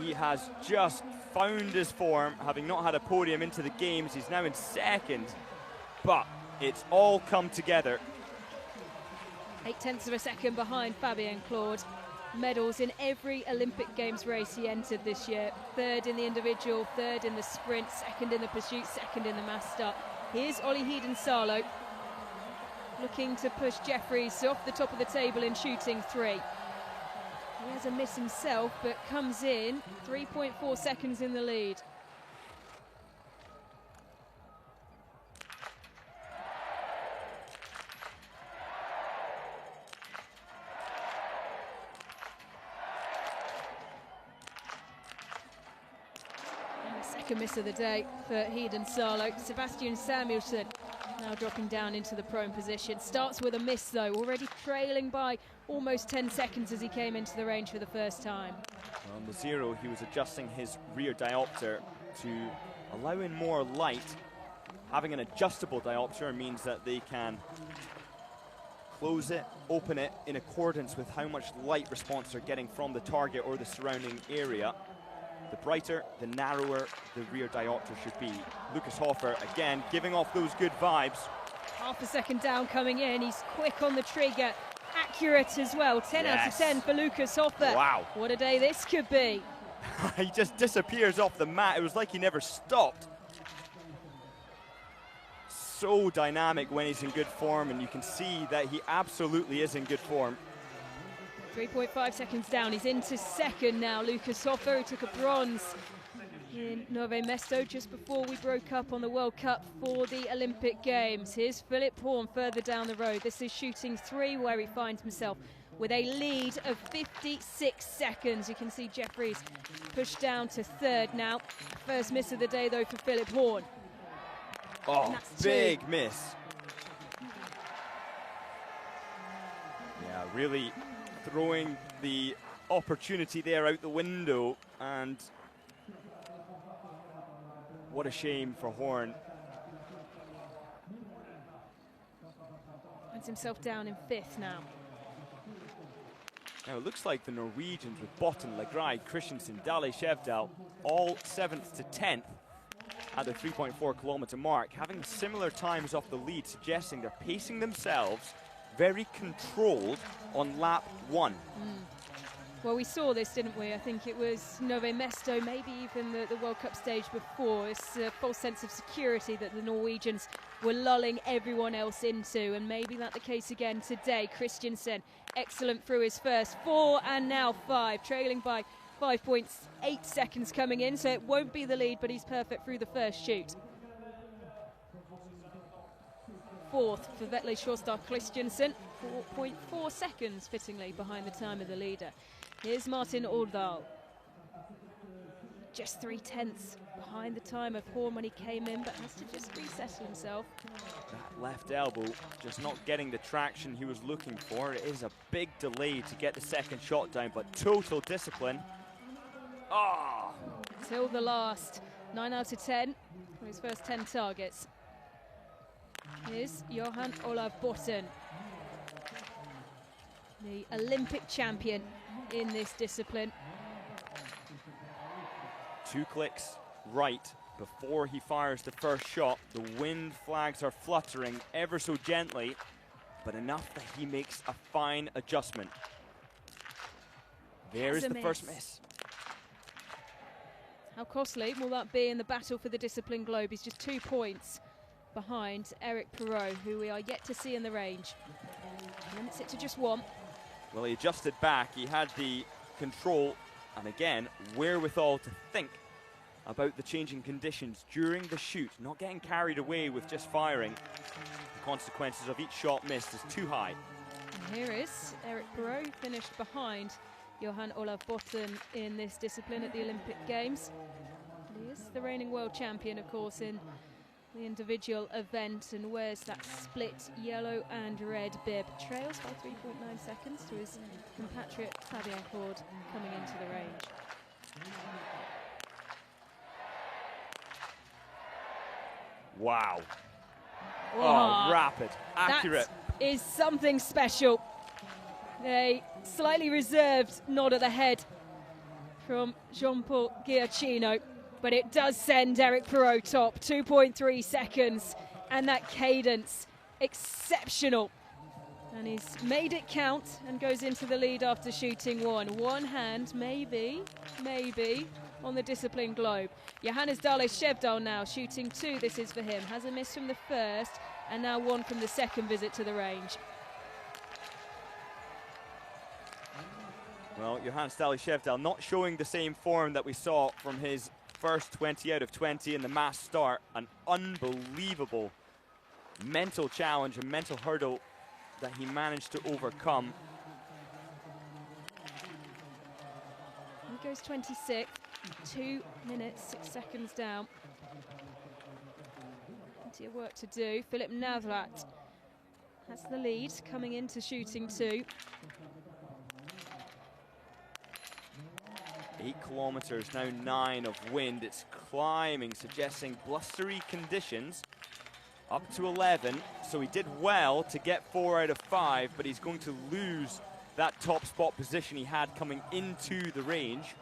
He has just found his form, having not had a podium into the games. He's now in 2nd, but it's all come together.
0.8 of a second behind Fabien Claude. Medals in every Olympic Games race he entered this year. 3rd in the individual, 3rd in the sprint, 2nd in the pursuit, 2nd in the mass start. Here's Ollie Heiden-Salo looking to push Jeffries off the top of the table in shooting 3. He has a miss himself, but comes in 3.4 seconds in the lead. Second miss of the day for Heiden-Salo. Sebastian Samuelsson now dropping down into the prone position. Starts with a miss though, already trailing by almost 10 seconds as he came into the range for the first time.
On the 0, he was adjusting his rear diopter to allow in more light. Having an adjustable diopter means that they can close it, open it in accordance with how much light response they're getting from the target or the surrounding area. The brighter, the narrower the rear diopter should be. Lucas Hofer, again, giving off those good vibes.
Half a second down coming in. He's quick on the trigger, accurate as well. 10 out of 10 for Lucas Hofer.
Wow.
What a day this could be.
He just disappears off the mat. It was like he never stopped. So dynamic when he's in good form, and you can see that he absolutely is in good form.
3.5 seconds down. He's into 2nd now. Lucas Hofer, who took a bronze in Nove Mesto just before we broke up on the World Cup for the Olympic Games. Here's Philip Horn further down the road. This is shooting 3, where he finds himself with a lead of 56 seconds. You can see Jeffries pushed down to 3rd now. First miss of the day though for Philip Horn.
Oh, big miss. Yeah, really throwing the opportunity there out the window, and what a shame for Horn.
Finds himself down in 5th now.
Now it looks like the Norwegians with Botten, Legride, Christensen, Dale Shevdal, all 7th to 10th at the 3.4 kilometer mark, having similar times off the lead, suggesting they're pacing themselves very controlled on lap 1.
Well, we saw this, didn't we? I think it was Nove Mesto, maybe even the World Cup stage before. This false sense of security that the Norwegians were lulling everyone else into, and maybe that's the case again today. Christiansen, excellent through his first 4 and now 5, trailing by 5.8 seconds coming in, so it won't be the lead, but he's perfect through the first shoot. Fourth for Vetle Sjåstad Christiansen, 4.4 seconds fittingly behind the time of the leader. Here's Martin Årdal, just 0.3 behind the time of Horn when he came in, but has to just resettle himself.
That left elbow just not getting the traction he was looking for. It is a big delay to get the second shot down, but total discipline. Ah!
Till the last, 9 out of 10 for his first 10 targets. Here's Johan Olav Botten, the Olympic champion in this discipline.
2 clicks right before he fires the first shot. The wind flags are fluttering ever so gently, but enough that he makes a fine adjustment. There is the first miss.
How costly will that be in the battle for the discipline globe? He's just 2 points behind Eric Perrault, who we are yet to see in the range. Limits it to just 1.
Well, he adjusted back. He had the control and, again, wherewithal to think about the changing conditions during the shoot, not getting carried away with just firing. The consequences of each shot missed is too high.
And here is Eric Perrault, finished behind Johan Olav Botten in this discipline at the Olympic Games. He is the reigning world champion, of course, in the individual event, and wears that split yellow and red bib. Trails by 3.9 seconds to his compatriot Fabien Claude coming into the range.
Wow. Oh, rapid, accurate.
That is something special. A slightly reserved nod at the head from Jean-Paul Giacchino, but it does send Eric Perrault top, 2.3 seconds, and that cadence, exceptional. And he's made it count and goes into the lead after shooting 1. One hand, maybe, on the discipline globe. Johannes Dale Shevdal now shooting 2, this is for him. Has a miss from the first, and now 1 from the second visit to the range.
Well, Johannes Dale Shevdal not showing the same form that we saw from his first 20 out of 20 in the mass start. An unbelievable mental challenge, a mental hurdle that he managed to overcome.
He goes 26, 2 minutes, 6 seconds down. Plenty of work to do. Filip Navrat has the lead coming into shooting 2.
8 kilometers, now 9 of wind. It's climbing, suggesting blustery conditions. Up to 11, so he did well to get 4 out of 5, but he's going to lose that top spot position he had coming into the range.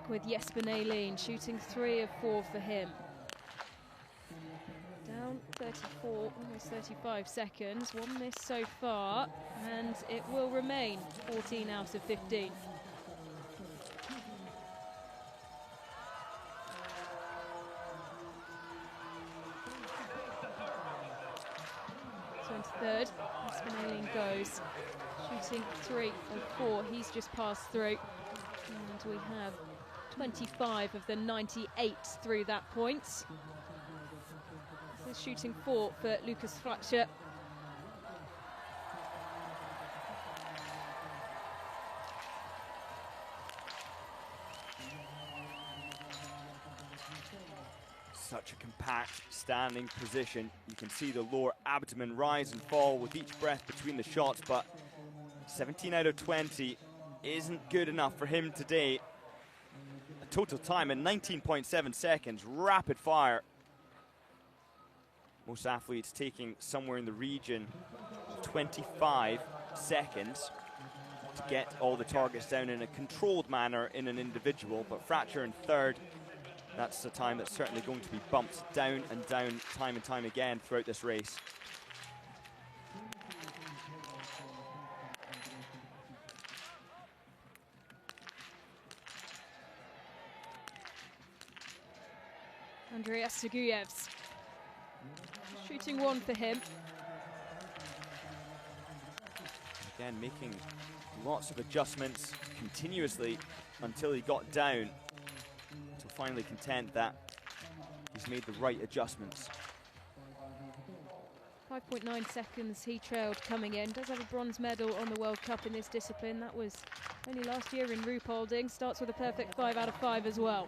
With Jesper Nalin shooting 3 of 4 for him. Down 34, almost 35 seconds. 1 miss so far, and it will remain 14 out of 15. So into third, Jesper Nalin goes, shooting 3 of 4. He's just passed through, and we have 25 of the 98 through that point. This is shooting 4 for Lucas Fletcher.
Such a compact standing position. You can see the lower abdomen rise and fall with each breath between the shots, but 17 out of 20 isn't good enough for him today. Total time in 19.7 seconds, rapid fire. Most athletes taking somewhere in the region of 25 seconds to get all the targets down in a controlled manner in an individual, but Fracture in third, that's a time that's certainly going to be bumped down and down time and time again throughout this race.
Andreas Seguyevs. Shooting one for him.
Again, making lots of adjustments continuously until he got down, to finally content that he's made the right adjustments.
5.9 seconds he trailed coming in. Does have a bronze medal on the World Cup in this discipline. That was only last year in Ruhpolding. Starts with a perfect 5 out of 5 as well.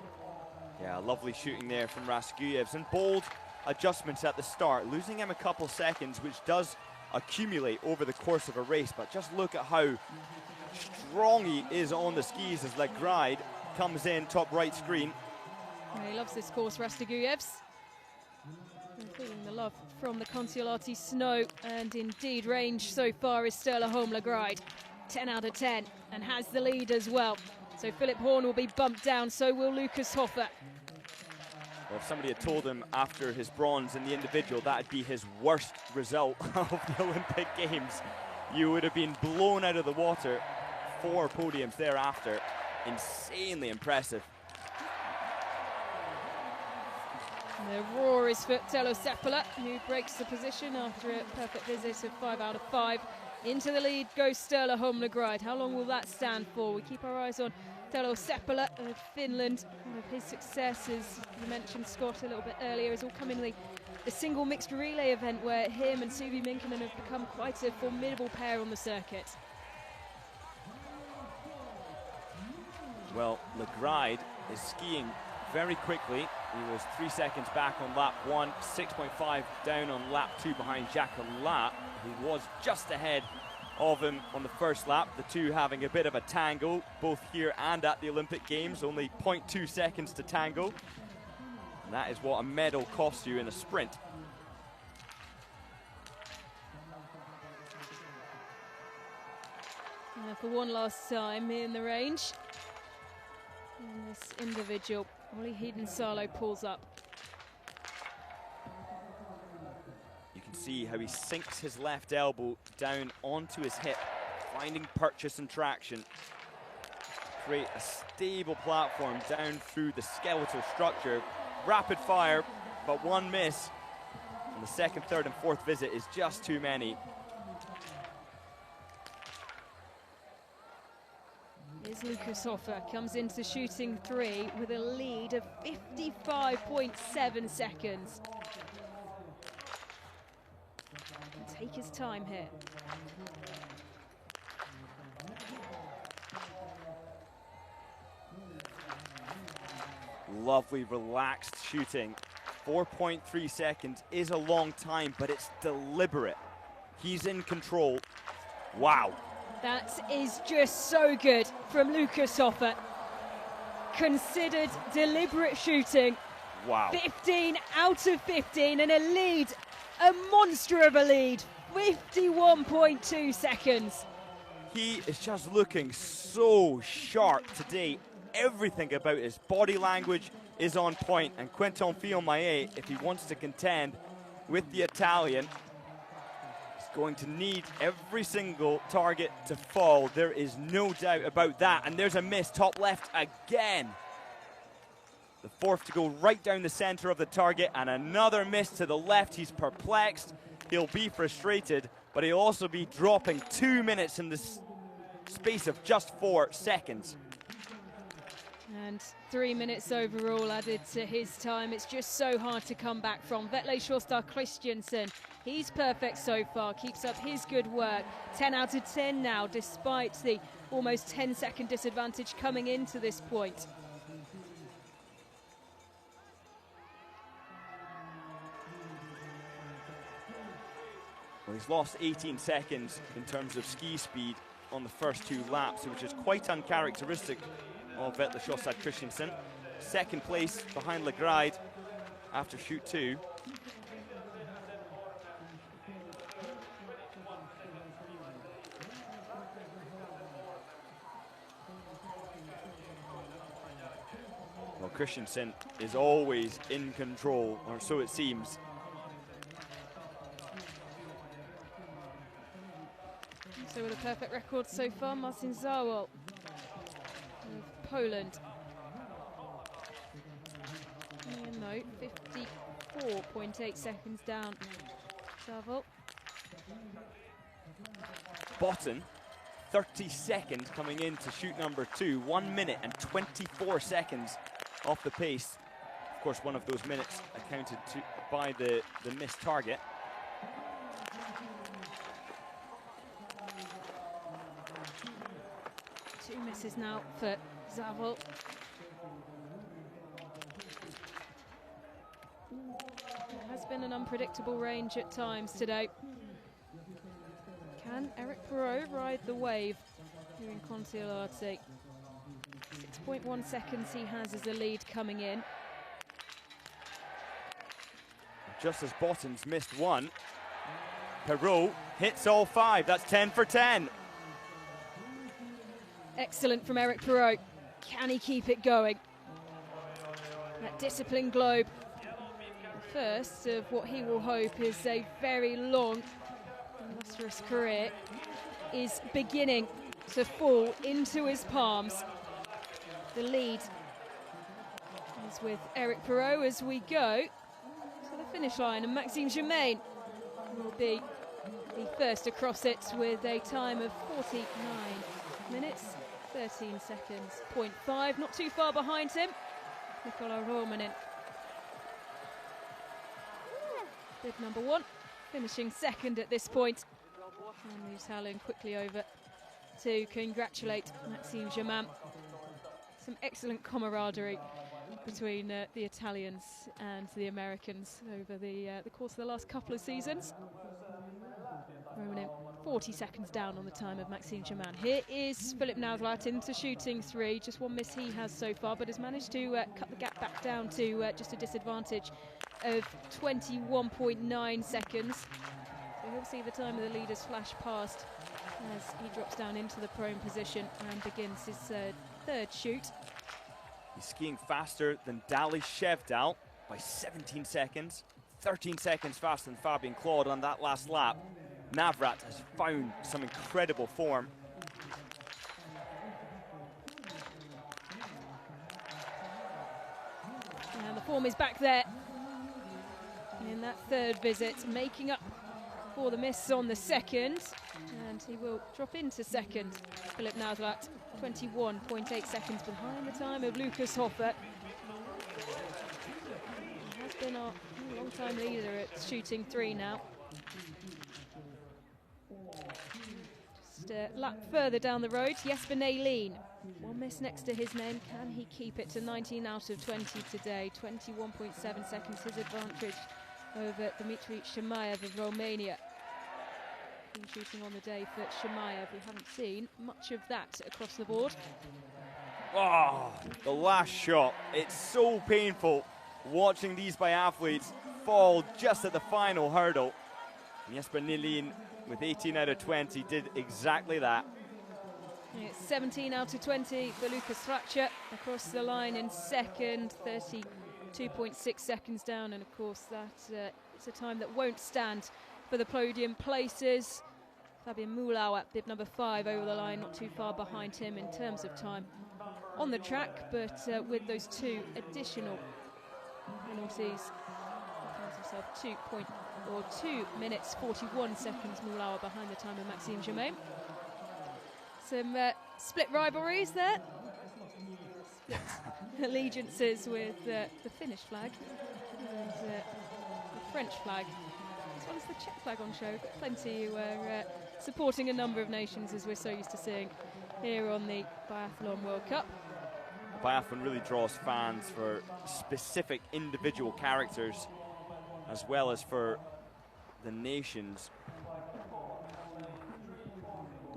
Yeah, lovely shooting there from Rasguyevs, and bold adjustments at the start, losing him a couple seconds, which does accumulate over the course of a race. But just look at how strong he is on the skis as Legride comes in top right screen.
Yeah, he loves this course, Rasguyevs. Feeling the love from the Kontiolahti snow, and indeed range so far is Sturlaholm Legride. 10 out of 10, and has the lead as well. So Philip Horn will be bumped down, so will Lucas Hoffer.
Well, if somebody had told him after his bronze in the individual that'd be his worst result of the Olympic Games, you would have been blown out of the water. 4 podiums thereafter. Insanely impressive.
And the roar is for Telo Seppala, who breaks the position after a perfect visit of 5 out of 5. Into the lead goes Sturlaholm Legride. How long will that stand for? We keep our eyes on Telo Seppala of Finland. One of his successes, you mentioned Scott a little bit earlier, has all come in the single mixed relay event where him and Suvi Minkkinen have become quite a formidable pair on the circuit.
Well, Legride is skiing very quickly. He was 3 seconds back on lap 1, 6.5 down on lap 2 behind Jacques Lat, who was just ahead of him on the first lap. The two having a bit of a tango, both here and at the Olympic Games, only 0.2 seconds to tango. And that is what a medal costs you in a sprint.
For one last time in the range. And this individual, Ollie Heiden-Salo, pulls up.
You can see how he sinks his left elbow down onto his hip, finding purchase and traction. Create a stable platform down through the skeletal structure. Rapid fire, but one miss. And the second, third, and fourth visit is just too many.
Here's Lucas Hoffer, comes into shooting 3 with a lead of 55.7 seconds. Can take his time here.
Lovely, relaxed shooting. 4.3 seconds is a long time, but it's deliberate. He's in control. Wow.
That is just so good from Lucas Hoffer. Considered deliberate shooting.
Wow.
15 out of 15 and a lead, a monster of a lead. 51.2 seconds.
He is just looking so sharp today. Everything about his body language is on point. And Quentin Fillon-Maillet, if he wants to contend with the Italian, going to need every single target to fall. There is no doubt about that. And there's a miss, top left again. The fourth to go right down the center of the target, and another miss to the left. He's perplexed. He'll be frustrated, but he'll also be dropping 2 minutes in the space of just 4 seconds.
And 3 minutes overall added to his time. It's just so hard to come back from. Vetle Sjostad Christiansen, he's perfect so far, keeps up his good work. 10 out of 10 now, despite the almost 10-second disadvantage coming into this point.
Well, he's lost 18 seconds in terms of ski speed on the first 2 laps, which is quite uncharacteristic of Vetle Sjostad Christiansen. Second place behind Legride after shoot 2. Christensen is always in control, or so it seems.
So with a perfect record so far, Marcin Zawol of Poland. No, 54.8 seconds down. Zawol.
Botten, 32nd coming in to shoot number 2. 1 minute and 24 seconds off the pace. Of course, one of those minutes accounted by the missed target.
Two misses now for Zawol. It has been an unpredictable range at times today. Can Eric Perrault ride the wave here in Kontiolahti? 6.1 seconds he has as a lead coming in.
Just as Botton's missed one, Perrault hits all 5. That's 10 for 10.
Excellent from Eric Perrault. Can he keep it going? That disciplined globe. The first of what he will hope is a very long, illustrious career is beginning to fall into his palms. The lead is with Eric Perrault as we go to the finish line, and Maxime Germain will be the first across it with a time of 49 minutes, 13 seconds, 0.5, not too far behind him. Nicola Romanin, bib number 1, finishing second at this point. And moves Helen quickly over to congratulate Maxime Germain. Some excellent camaraderie between the Italians and the Americans over the course of the last couple of seasons. Romanin 40 seconds down on the time of Maxime Germain. Here is Filip Nauthlat into shooting 3. Just one miss he has so far, but has managed to cut the gap back down to just a disadvantage of 21.9 seconds. So he'll see the time of the leaders flash past as he drops down into the prone position and begins his third shoot.
He's skiing faster than Dali Shevdal by 17 seconds. 13 seconds faster than Fabian Claude on that last lap. Navrat has found some incredible form.
And the form is back there in that third visit, making up for the miss on the second. And he will drop into second. Filip Nauthlat, 21.8 seconds behind the time of Lucas Hoffer. He has been our long-time leader at shooting 3 now. Just a lap further down the road, Jesper Nælin. One miss next to his name. Can he keep it to 19 out of 20 today? 21.7 seconds his advantage over Dmitry Shemaev of Romania. Been shooting on the day for Shemaev. We haven't seen much of that across the board.
Oh, the last shot. It's so painful watching these biathletes fall just at the final hurdle. And Jesper Nælin, with 18 out of 20, did exactly that.
It's 17 out of 20 for Lucas Thrasher across the line in second, 32.6 seconds down, and of course that it's a time that won't stand for the podium places. Fabian Mulauer, bib number 5, over the line, not too far behind him in terms of time on the track, but with those 2 additional penalties, he finds himself 2 minutes 41 seconds Mulauer behind the time of Maxime Germain. Some split rivalries there. Split allegiances with the Finnish flag and the French flag, as well as the Czech flag on show. Got plenty who are supporting a number of nations, as we're so used to seeing here on the Biathlon World Cup.
Biathlon really draws fans for specific individual characters, as well as for the nations.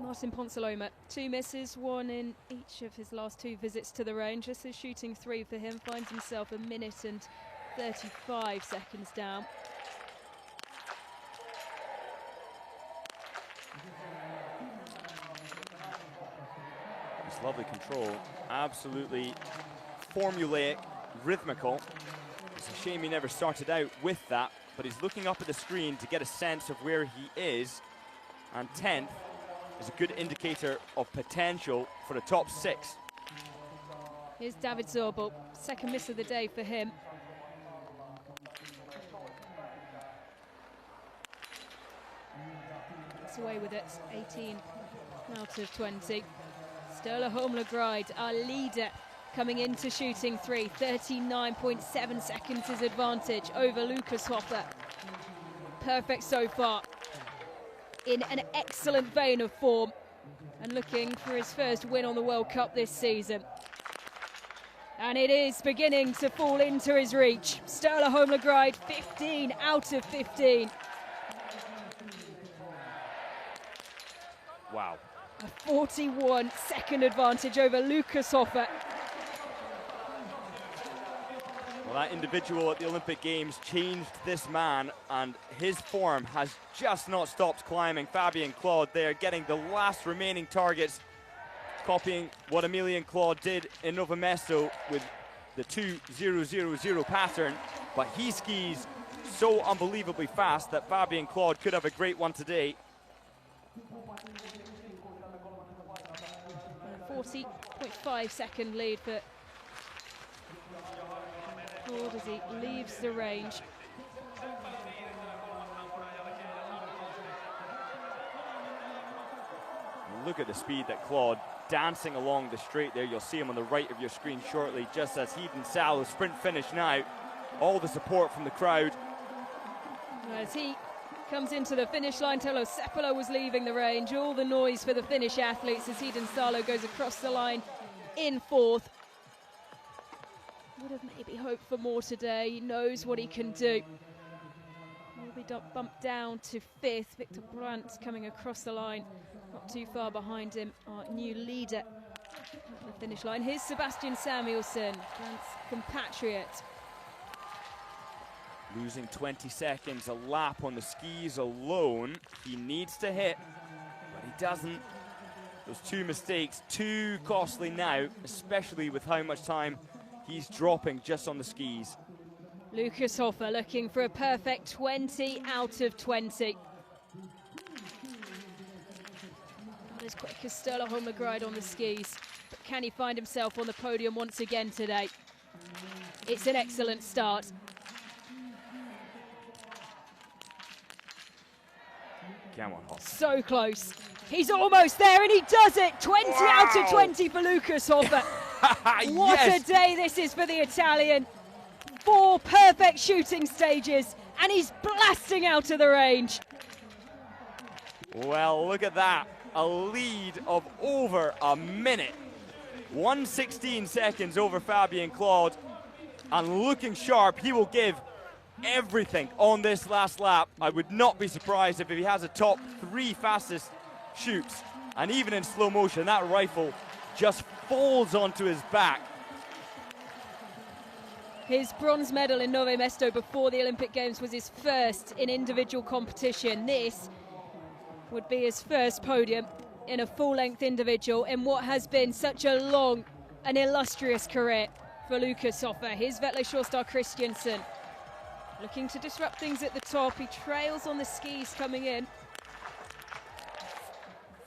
Martin Ponsaloma, 2 misses, 1 in each of his last 2 visits to the range. This is shooting 3 for him, finds himself 1 minute and 35 seconds down.
It's lovely control, absolutely formulaic rhythmical. It's a shame he never started out with that, but he's looking up at the screen to get a sense of where he is, and 10th is a good indicator of potential for the top 6.
Here's David Zorbel, second miss of the day for him. Gets away with it, 18 out of 20. Sturla Holmlegreid, our leader, coming into shooting 3. 39.7 seconds his advantage over Lucas Hoffer. Perfect so far. In an excellent vein of form and looking for his first win on the World Cup this season. And it is beginning to fall into his reach. Sturla Holmlegreid, 15 out of 15.
Wow.
A 41-second advantage over Lucas Hoffer.
Well, that individual at the Olympic Games changed this man, and his form has just not stopped climbing. Fabien Claude there getting the last remaining targets, copying what Emilien Claude did in Nove Mesto with the 2-0-0-0 pattern, but he skis so unbelievably fast that Fabien Claude could have a great one today.
40.5 second lead for Claude as he leaves the range.
Look at the speed that Claude dancing along the straight there. You'll see him on the right of your screen shortly, just as Heaton Salo sprint finish now. All the support from the crowd.
As he comes into the finish line, Telo Sepolo was leaving the range. All the noise for the Finnish athletes as Heaton Salo goes across the line in 4th. Would have maybe hoped for more today. He knows what he can do. Will be bumped down to 5th. Victor Brandt coming across the line, not too far behind him, our new leader at the finish line. Here's Sebastian Samuelsson, Brandt's compatriot.
Losing 20 seconds a lap on the skis alone. He needs to hit, but he doesn't. Those 2 mistakes, too costly now, especially with how much time he's dropping just on the skis.
Lucas Hoffer looking for a perfect 20 out of 20. Not as quick as Sturla Holmlegreid on the skis, but can he find himself on the podium once again today? It's an excellent start.
Come on, Hoffer.
So close. He's almost there, and he does it. 20 out of 20 for Lucas Hoffer. What
Yes.
a day this is for the Italian. 4 perfect shooting stages, and he's blasting out of the range.
Well, look at that. A lead of over a minute. 1:16 seconds over Fabien Claude. And looking sharp, he will give everything on this last lap. I would not be surprised if he has a top 3 fastest shoots. And even in slow motion, that rifle just falls onto his back.
His bronze medal in Nove Mesto before the Olympic Games was his first in individual competition. This would be his first podium in a full-length individual in what has been such a long and illustrious career for Lucas Hoffer. Here's Vetle Shawstar Christiansen looking to disrupt things at the top. He trails on the skis coming in.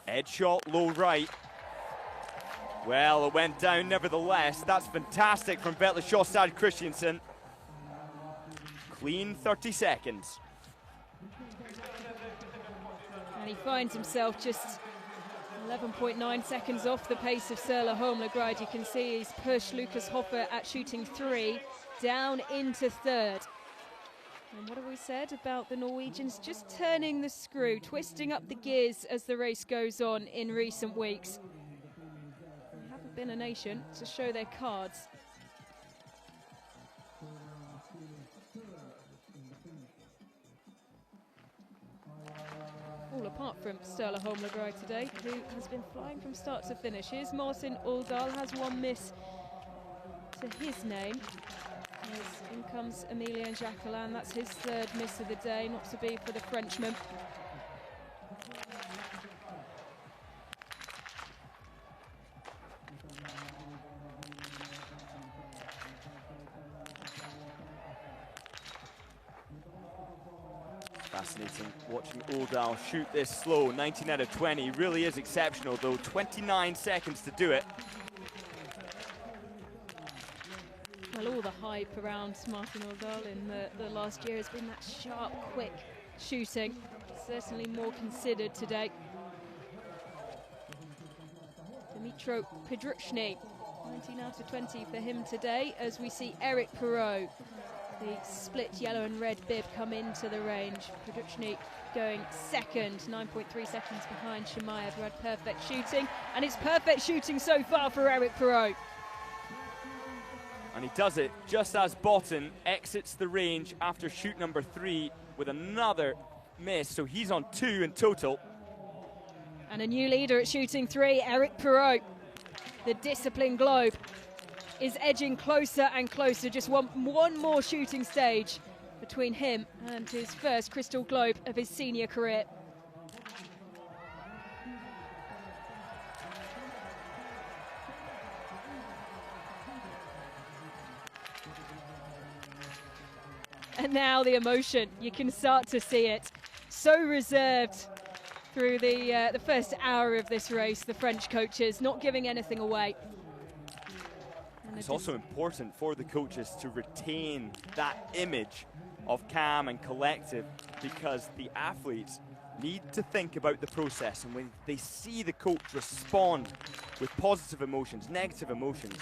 Edge shot, low right. Well, it went down nevertheless. That's fantastic from Vetle Shawstar Christiansen. Clean 30 seconds.
And he finds himself just 11.9 seconds off the pace of Sturla Holmlegreid. You can see he's pushed Lucas Hoffer at shooting 3 down into 3rd. And what have we said about the Norwegians just turning the screw, twisting up the gears as the race goes on in recent weeks? They haven't been a nation to show their cards. All apart from Sturla Holmlegreid today, who has been flying from start to finish. Here's Martin Uldal, has 1 miss to his name. As in comes Emilien Jacquelin, that's his 3rd miss of the day, not to be for the Frenchman.
Fascinating watching Oldal shoot this slow. 19 out of 20. Really is exceptional though. 29 seconds to do it.
Well, all the hype around Martin Oldal in the last year has been that sharp, quick shooting. Certainly more considered today. Dmitro Pedruchny, 19 out of 20 for him today, as we see Eric Perrault, the split yellow and red bib, come into the range. Pedruchny going second, 9.3 seconds behind Shemaev, who had perfect shooting, and it's perfect shooting so far for Eric Perrault.
And he does it just as Botten exits the range after shoot number 3 with another miss, so he's on 2 in total.
And a new leader at shooting 3, Eric Perrault. The discipline globe is edging closer and closer, just one more shooting stage between him and his first crystal globe of his senior career. And now the emotion, you can start to see it. So reserved through the first hour of this race, the French coaches not giving anything away. And
it's also important for the coaches to retain that image of calm and collective, because the athletes need to think about the process, and when they see the coach respond with positive emotions, negative emotions,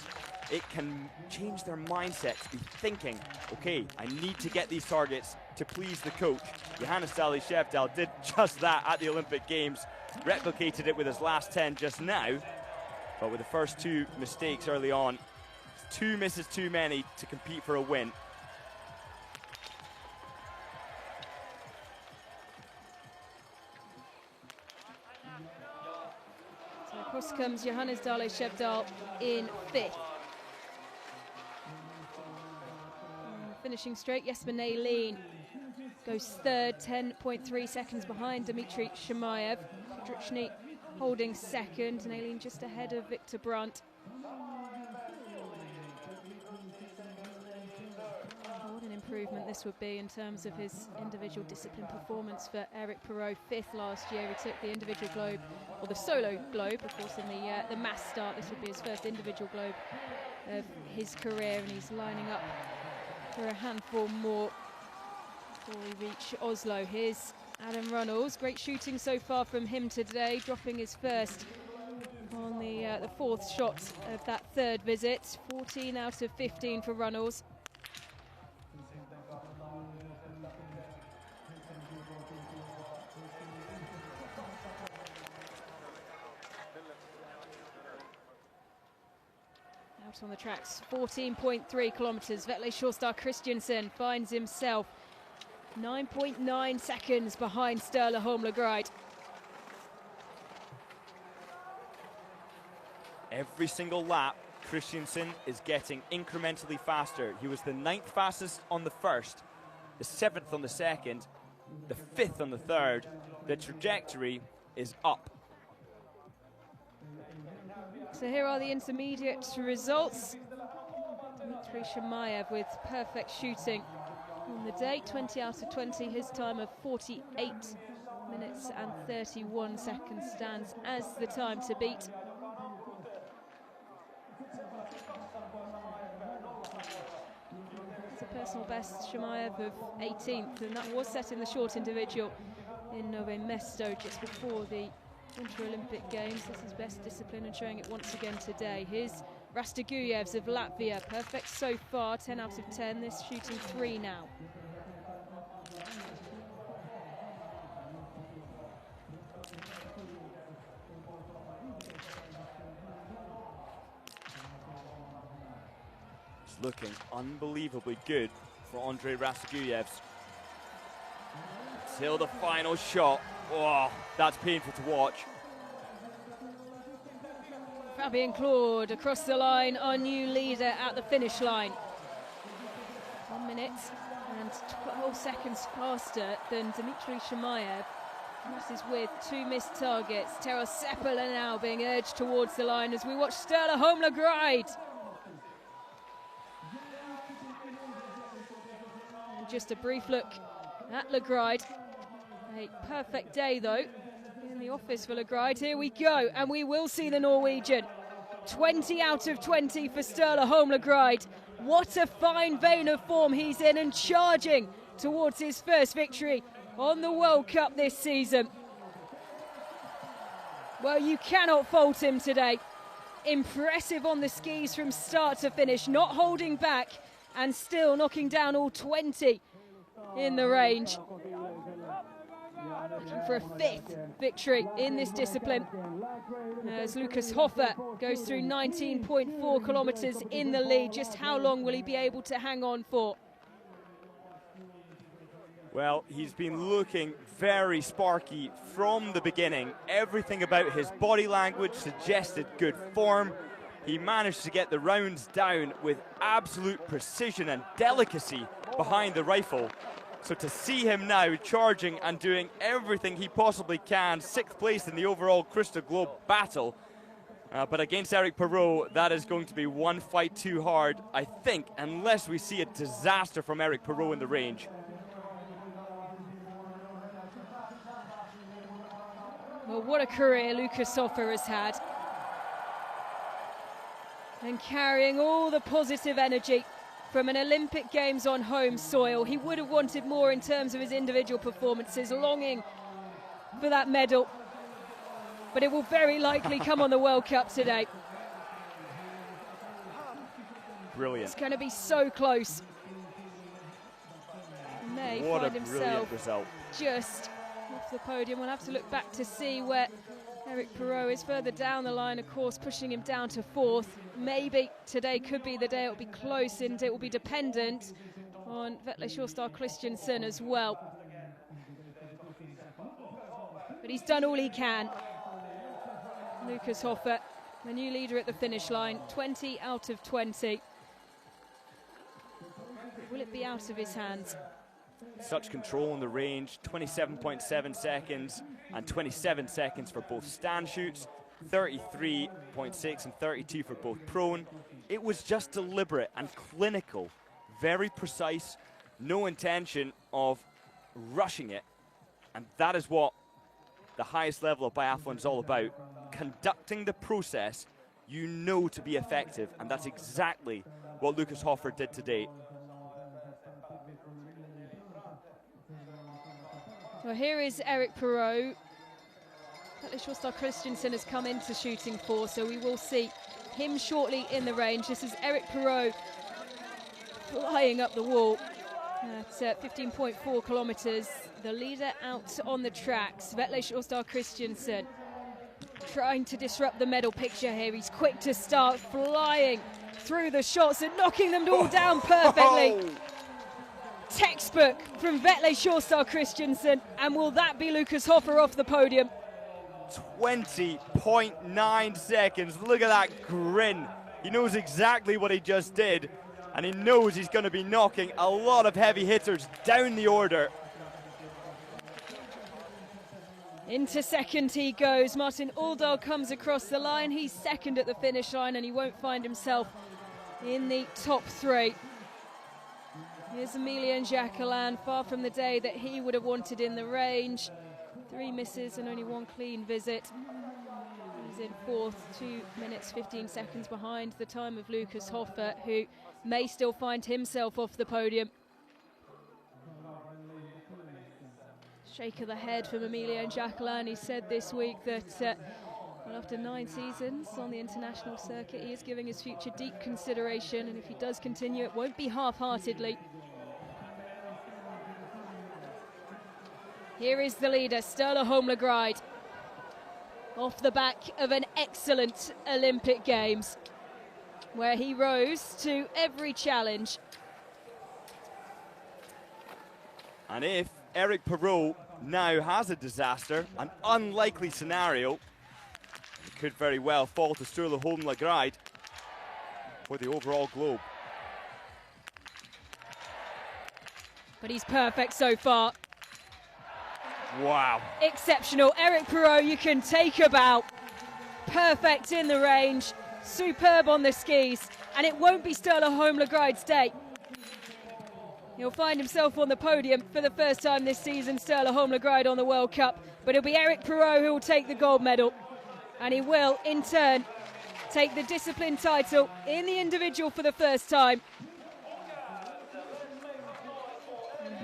it can change their mindset to be thinking, okay, I need to get these targets to please the coach. Johannes Daly-Shevdal did just that at the Olympic Games, replicated it with his last 10 just now, but with the first 2 mistakes early on, 2 misses too many to compete for a win.
So across comes Johannes Daly-Shevdal in 5th. Finishing straight, Jesper Nailin goes 3rd, 10.3 seconds behind Dmitry Shemaev. Pedruchny holding 2nd, Nailin just ahead of Victor Brandt. What an improvement this would be in terms of his individual discipline performance for Eric Perrault. 5th last year, he took the individual globe, or the solo globe, of course, in the mass start. This would be his first individual globe of his career, and he's lining up for a handful more before we reach Oslo. Here's Adam Runnels. Great shooting so far from him today, dropping his first on the 4th shot of that 3rd visit. 14 out of 15 for Runnels. Out on the tracks, 14.3 kilometres. Vetle Sjåstad Christiansen finds himself 9.9 seconds behind Sturla Holmlegreid.
Every single lap, Christiansen is getting incrementally faster. He was the 9th fastest on the 1st, the 7th on the 2nd, the 5th on the 3rd. The trajectory is up.
So here are the intermediate results. Dmitry Shemaev with perfect shooting on the day, 20 out of 20. His time of 48 minutes and 31 seconds stands as the time to beat. It's a personal best, Shemaev, of 18th, and that was set in the short individual in Nove Mesto just before the Winter Olympic Games. This is best discipline and showing it once again today. Here's Rastagujevs of Latvia. Perfect so far, 10 out of 10. This shooting 3 now.
It's looking unbelievably good for Andrei Rastagujevs. Till the final shot. Oh, that's painful to watch.
Fabian Claude across the line, our new leader at the finish line. 1 minute and 12 seconds faster than Dmitry Shemaev. This is with 2 missed targets. Teros Seppala now being urged towards the line as we watch Sturla Holmlegreid. And just a brief look at Legreid. A perfect day, though, in the office for Lagride. Here we go, and we will see the Norwegian. 20 out of 20 for Sturla Holm-Lagride. What a fine vein of form he's in, and charging towards his first victory on the World Cup this season. Well, you cannot fault him today. Impressive on the skis from start to finish, not holding back and still knocking down all 20 in the range. Looking for a 5th victory in this discipline as Lucas Hoffer goes through 19.4 kilometres in the lead. Just how long will he be able to hang on for?
Well, he's been looking very sparky from the beginning. Everything about his body language suggested good form. He managed to get the rounds down with absolute precision and delicacy behind the rifle. So to see him now charging and doing everything he possibly can, 6th place in the overall Crystal Globe battle. But against Eric Perrault, that is going to be one fight too hard, I think, unless we see a disaster from Eric Perrault in the range.
Well, what a career Lucas Hoffer has had. And carrying all the positive energy from an Olympic Games on home soil. He would have wanted more in terms of his individual performances, longing for that medal. But it will very likely come on the World Cup today.
Brilliant.
It's going to be so close. He may
What
find
a
himself
brilliant result.
just off the podium. We'll have to look back to see where Eric Perrault is further down the line, of course, pushing him down to 4th. Maybe today could be the day it will be close, and it will be dependent on Vetle Sjåstad Christiansen as well. But he's done all he can. Lucas Hoffer, the new leader at the finish line, 20 out of 20. Will it be out of his hands?
Such control in the range, 27.7 seconds and 27 seconds for both stand shoots, 33.6 and 32 for both prone. It was just deliberate and clinical, very precise, no intention of rushing it. And that is what the highest level of biathlon is all about. Conducting the process you know to be effective, and that's exactly what Lucas Hoffer did today.
Well, here is Eric Perrault. Vetle Sjåstad Christiansen has come into shooting 4, so we will see him shortly in the range. This is Eric Perrault flying up the wall at 15.4 kilometres. The leader out on the tracks, Vetle Sjåstad Christiansen, trying to disrupt the medal picture here. He's quick to start, flying through the shots and knocking them all down perfectly. Textbook from Vetle Sjåstad Christiansen, and will that be Lucas Hoffer off the podium?
20.9 seconds. Look at that grin. He knows exactly what he just did, and he knows he's going to be knocking a lot of heavy hitters down the order.
Into second he goes. Martin Uldal comes across the line. He's second at the finish line, and he won't find himself in the top 3. Here's Emilien Jacquelin, far from the day that he would have wanted in the range. 3 misses and only 1 clean visit. He's in 4th, 2 minutes 15 seconds behind the time of Lucas Hoffer, who may still find himself off the podium. Shake of the head from Emilien Jacquelin. He said this week that well, after 9 seasons on the international circuit, he is giving his future deep consideration, and if he does continue, it won't be half-heartedly. Here is the leader, Sturla Holm-Lagride, off the back of an excellent Olympic Games, where he rose to every challenge.
And if Eric Perrault now has a disaster, an unlikely scenario, it could very well fall to Sturla Holm-Lagride for the overall globe.
But he's perfect so far.
Wow.
Exceptional. Eric Perrault, you can take a bow. Perfect in the range, superb on the skis, and it won't be Sturla Holm-Lagride's day. He'll find himself on the podium for the first time this season, Sturla Holmlegard on the World Cup. But it'll be Eric Perrault who will take the gold medal. And he will, in turn, take the discipline title in the individual for the first time.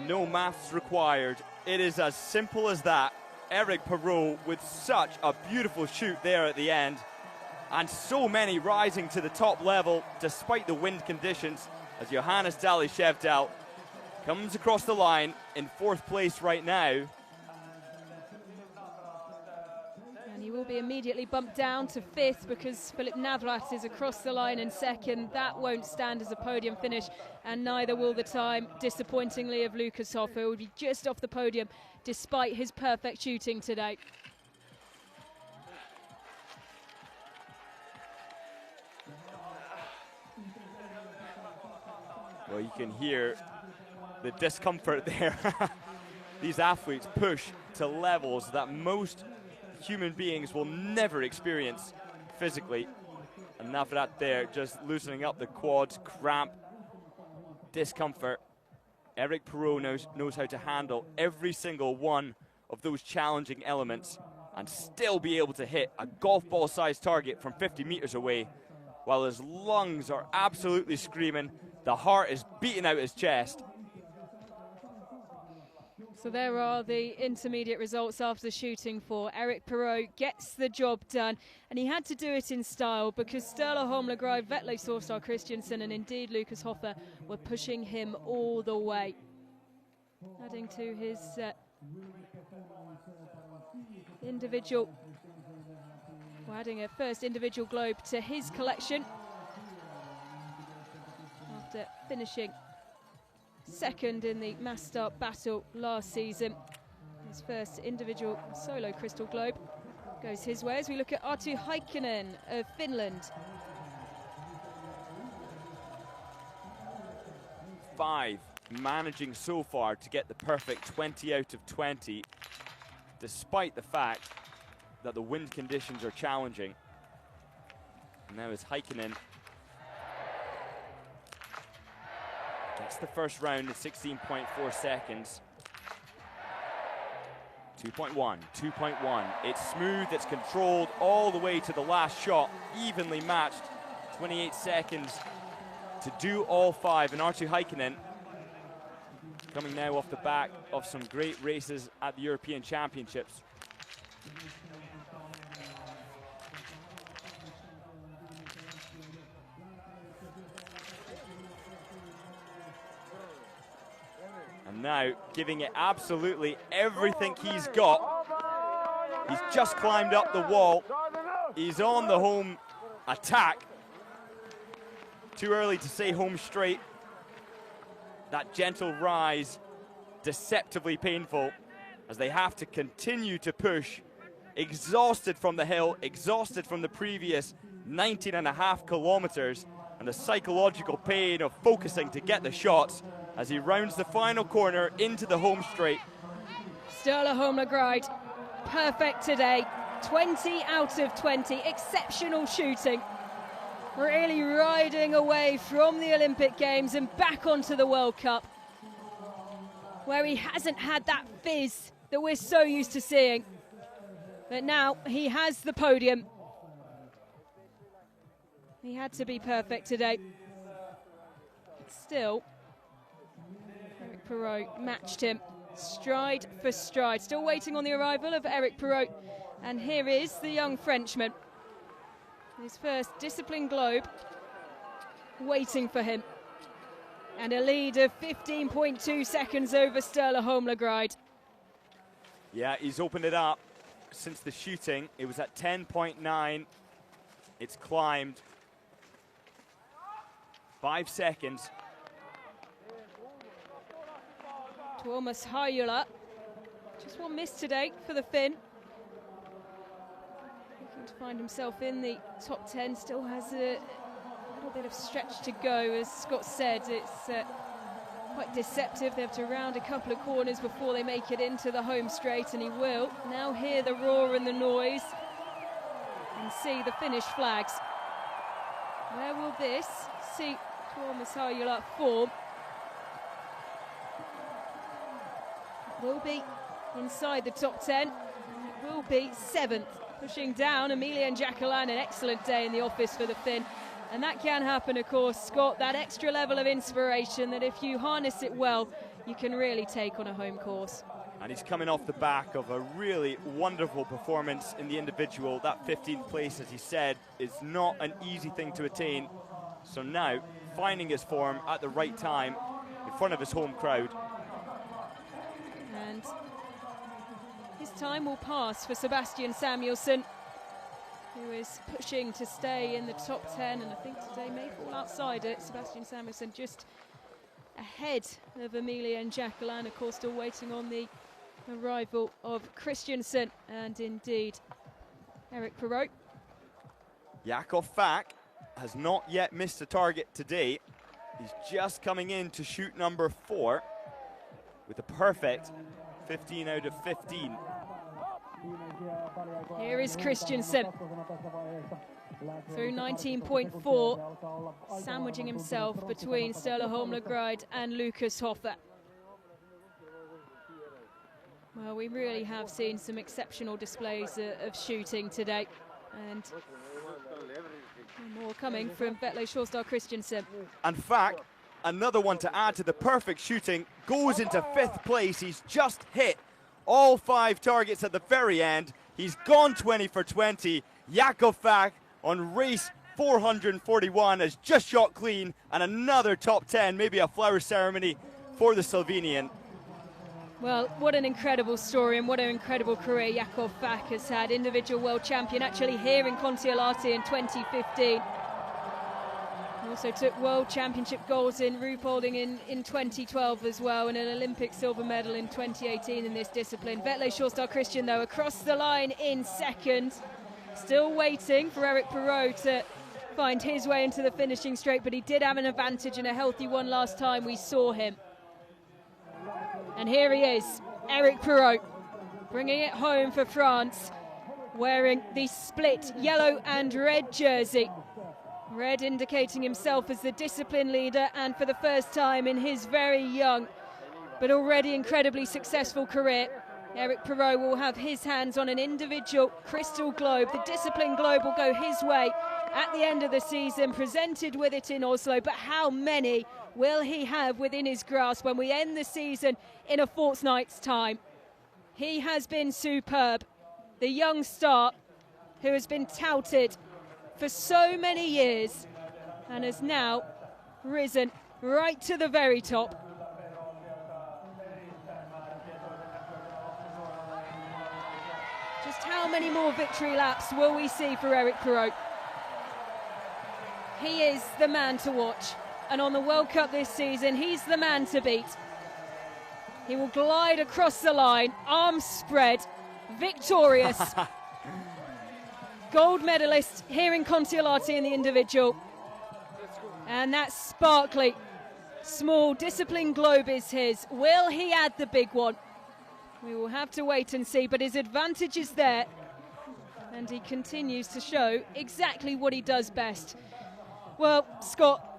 No maths required. It is as simple as that. Eric Perrault with such a beautiful shoot there at the end. And so many rising to the top level despite the wind conditions as Johannes Dali Shevdal comes across the line in 4th place right now.
And he will be immediately bumped down to 5th because Philip Navrat is across the line in 2nd. That won't stand as a podium finish, and neither will the time, disappointingly, of Lucas Hoffer, who will be just off the podium despite his perfect shooting today.
Well, you can hear the discomfort there. These athletes push to levels that most human beings will never experience physically. And Navrat there just loosening up the quads, cramp, discomfort. Eric Perrault knows how to handle every single one of those challenging elements and still be able to hit a golf ball sized target from 50 meters away while his lungs are absolutely screaming, the heart is beating out his chest.
So there are the intermediate results after the shooting for Eric Perrault. Gets the job done, and he had to do it in style because Sturla Holmlegard, Vetle Sorstar Christiansen and indeed Lucas Hoffer were pushing him all the way. Adding to his individual, well, adding a first individual globe to his collection after finishing 2nd in the mass start battle last season. His first individual solo crystal globe goes his way as we look at Arttu Heikkinen of Finland.
5 managing so far to get the perfect 20 out of 20 despite the fact that the wind conditions are challenging. And now is Heikkinen gets the first round in 16.4 seconds. 2.1, 2.1. It's smooth, it's controlled all the way to the last shot, evenly matched. 28 seconds to do all 5. And Arttu Heikkinen coming now off the back of some great races at the European Championships. And now giving it absolutely everything he's got. He's just climbed up the wall. He's on the home attack. Too early to say home straight. That gentle rise, deceptively painful, as they have to continue to push. Exhausted from the hill, exhausted from the previous 19.5 kilometers, and the psychological pain of focusing to get the shots as he rounds the final corner into the home straight.
Sturla Holmlegard, perfect today. 20 out of 20, exceptional shooting. Really riding away from the Olympic Games and back onto the World Cup, where he hasn't had that fizz that we're so used to seeing. But now he has the podium. He had to be perfect today. Still, Eric Perrault matched him stride for stride. Still waiting on the arrival of Eric Perrault. And here is the young Frenchman. His first discipline globe waiting for him. And a lead of 15.2 seconds over Sturla Holmlegard.
Yeah, he's opened it up since the shooting. It was at 10.9. It's climbed 5 seconds.
Tuomas Harjula, just one miss today for the Finn. Looking to find himself in the top 10, still has a little bit of stretch to go. As Scott said, it's quite deceptive. They have to round a couple of corners before they make it into the home straight, and he will now hear the roar and the noise and see the finish flags. Where will this see Tuomas Harjula form? will be inside the top 10. It will be 7th. Pushing down Emilian Jacqueline, an excellent day in the office for the Finn. And that can happen, of course, Scott, that extra level of inspiration that if you harness it well, you can really take on a home course.
And he's coming off the back of a really wonderful performance in the individual. That 15th place, as he said, is not an easy thing to attain. So now, finding his form at the right time in front of his home crowd.
And his time will pass for Sebastian Samuelsson, who is pushing to stay in the top 10, and I think today may fall outside it. Sebastian Samuelsson just ahead of Emilian Jacqueline, of course, still waiting on the arrival of Christiansen and indeed Eric Perrault.
Jakov Fak has not yet missed a target today. He's just coming in to shoot number 4 with a perfect 15 out of 15.
Here is Christiansen through 19.4, sandwiching himself between Sturla Holmlegreid and Lucas Hoffer. Well, we really have seen some exceptional displays of shooting today, and more coming from Vetle Sjåstad Christiansen.
And Fak, another one to add to the perfect shooting, goes into 5th place. He's just hit all 5 targets at the very end. He's gone 20 for 20. Jakov Fak on race 441 has just shot clean, and another top 10, maybe a flower ceremony for the Slovenian.
Well, what an incredible story and what an incredible career Jakov Fak has had. Individual world champion actually here in Kontiolahti in 2015. He also took world championship golds in Ruhpolding in 2012 as well, and an Olympic silver medal in 2018 in this discipline. Vetle Sjåstad Christian, though, across the line in 2nd. Still waiting for Eric Perrault to find his way into the finishing straight, but he did have an advantage and a healthy one last time we saw him. And here he is, Eric Perrault, bringing it home for France, wearing the split yellow and red jersey. Red indicating himself as the discipline leader, and for the first time in his very young but already incredibly successful career, Eric Perrault will have his hands on an individual crystal globe. The discipline globe will go his way at the end of the season, presented with it in Oslo, but how many will he have within his grasp when we end the season in a fortnight's time? He has been superb. The young star who has been touted for so many years and has now risen right to the very top. Just how many more victory laps will we see for Eric Perrault? He is the man to watch, and on the World Cup this season, he's the man to beat. He will glide across the line, arms spread, victorious. Gold medalist here in Kontiolahti in the individual. And that sparkly, small discipline globe is his. Will he add the big one? We will have to wait and see, but his advantage is there. And he continues to show exactly what he does best. Well, Scott,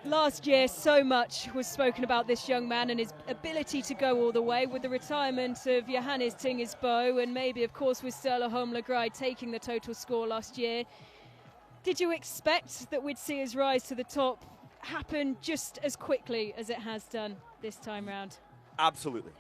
last year so much was spoken about this young man and his ability to go all the way, with the retirement of Johannes Tingesbo and maybe, of course, with Sturla Holmlegreid taking the total score last year. Did you expect that we'd see his rise to the top happen just as quickly as it has done this time round?
Absolutely.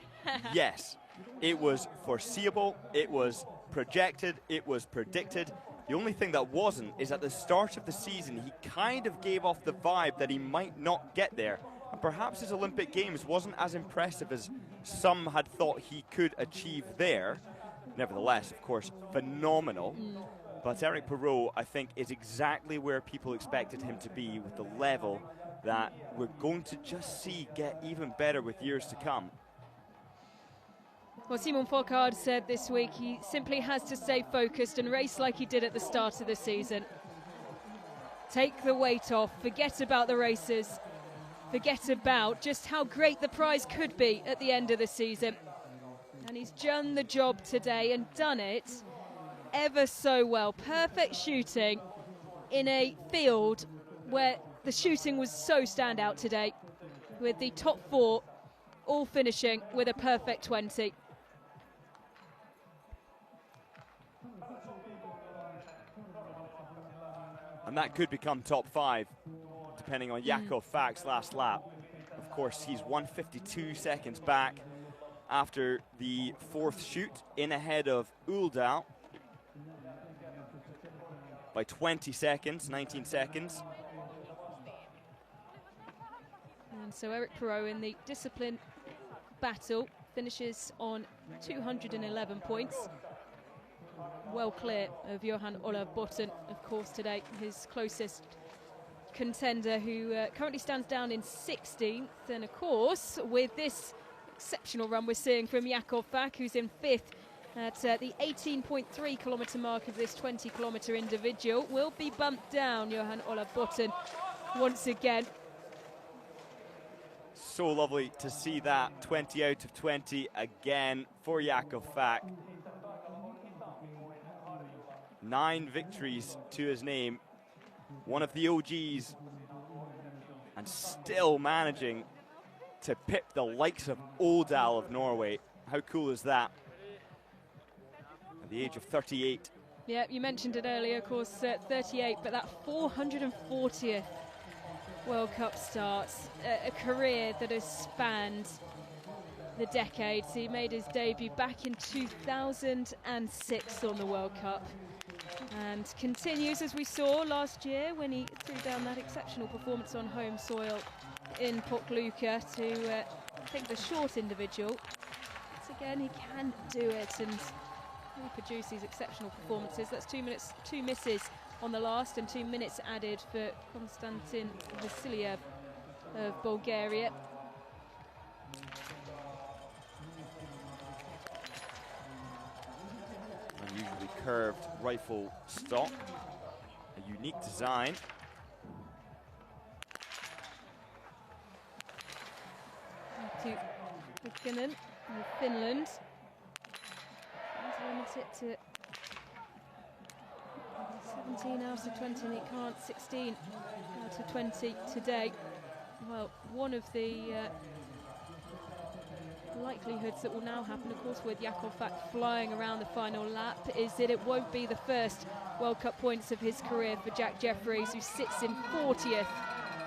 Yes. It was foreseeable, it was projected, it was predicted. The only thing that wasn't is at the start of the season, he kind of gave off the vibe that he might not get there. And perhaps his Olympic Games wasn't as impressive as some had thought he could achieve there. Nevertheless, of course, phenomenal. But Eric Perrault, I think, is exactly where people expected him to be, with the level that we're going to just see get even better with years to come.
Well, Simon Folkard said this week he simply has to stay focused and race like he did at the start of the season. Take the weight off, forget about the races, forget about just how great the prize could be at the end of the season. And he's done the job today and done it ever so well. Perfect shooting in a field where the shooting was so standout today, with the top 4 all finishing with a perfect 20.
And that could become top 5, depending on Jakov Fak's last lap. Of course, he's 1:52 seconds back after the 4th shoot, in ahead of Uldal by 20 seconds, 19 seconds.
And so Eric Perrault in the discipline battle finishes on 211 points. Well clear of Johan Olav Botten, of course, today, his closest contender, who currently stands down in 16th. And of course, with this exceptional run we're seeing from Jakov Fak, who's in 5th at the 18.3 kilometre mark of this 20 kilometre individual, will be bumped down, Johan Olav Botten, once again.
So lovely to see that 20 out of 20 again for Jakov Fak. 9 victories to his name, one of the OGs, and still managing to pip the likes of Uldal of Norway. How cool is that? At the age of 38.
Yeah, you mentioned it earlier, of course, 38, but that 440th World Cup starts, a career that has spanned the decades. He made his debut back in 2006 on the World Cup, and continues, as we saw last year when he threw down that exceptional performance on home soil in Pokluka to take the short individual. Once again, he can do it and really produce these exceptional performances. That's 2 minutes, 2 misses on the last, and 2 minutes added for Konstantin Vasiliev of Bulgaria.
Unusually curved rifle stock, a unique design.
To Buchanan of Finland. He's limited to 17 out of 20, and he can't 16 out of 20 today. Well, one of the likelihoods that will now happen, of course, with Jakov Fak flying around the final lap, is that it won't be the first World Cup points of his career for Jack Jeffries, who sits in 40th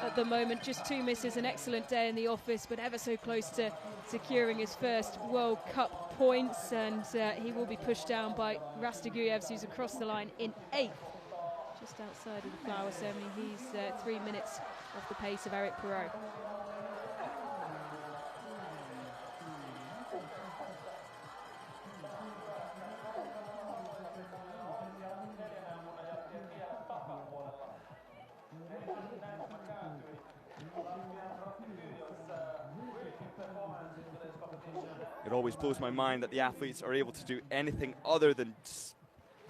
at the moment. Just 2 misses, an excellent day in the office, but ever so close to securing his first World Cup points, and he will be pushed down by Rastaguyevs, who's across the line in 8th, just outside of the flower ceremony. He's 3 minutes off the pace of Eric Perrault.
It always blows my mind that the athletes are able to do anything other than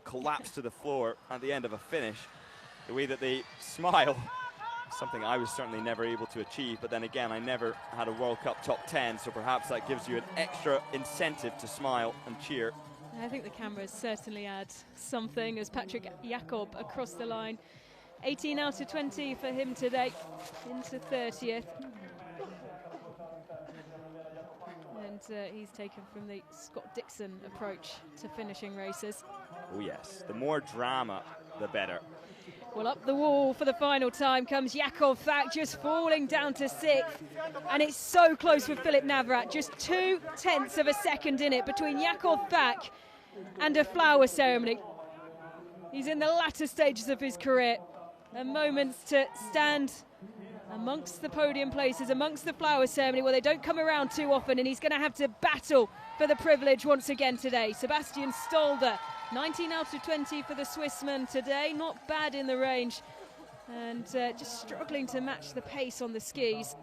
collapse to the floor at the end of a finish. The way that they smile, something I was certainly never able to achieve, but then again, I never had a World Cup top 10, so perhaps that gives you an extra incentive to smile and cheer.
I think the cameras certainly add something, as Patrick Jakob across the line. 18 out of 20 for him today, into 30th. And he's taken from the Scott Dixon approach to finishing races.
Oh yes, the more drama, the better.
Well, up the wall for the final time comes Jakov Fak, just falling down to 6th. And it's so close with Filip Navrat, just 0.2 of a second in it between Jakov Fak and a flower ceremony. He's in the latter stages of his career, and moments to stand amongst the podium places, amongst the flower ceremony, where they don't come around too often, and he's going to have to battle for the privilege once again today. Sebastian Stolder, 19 out of 20 for the Swissman today, not bad in the range, and just struggling to match the pace on the skis.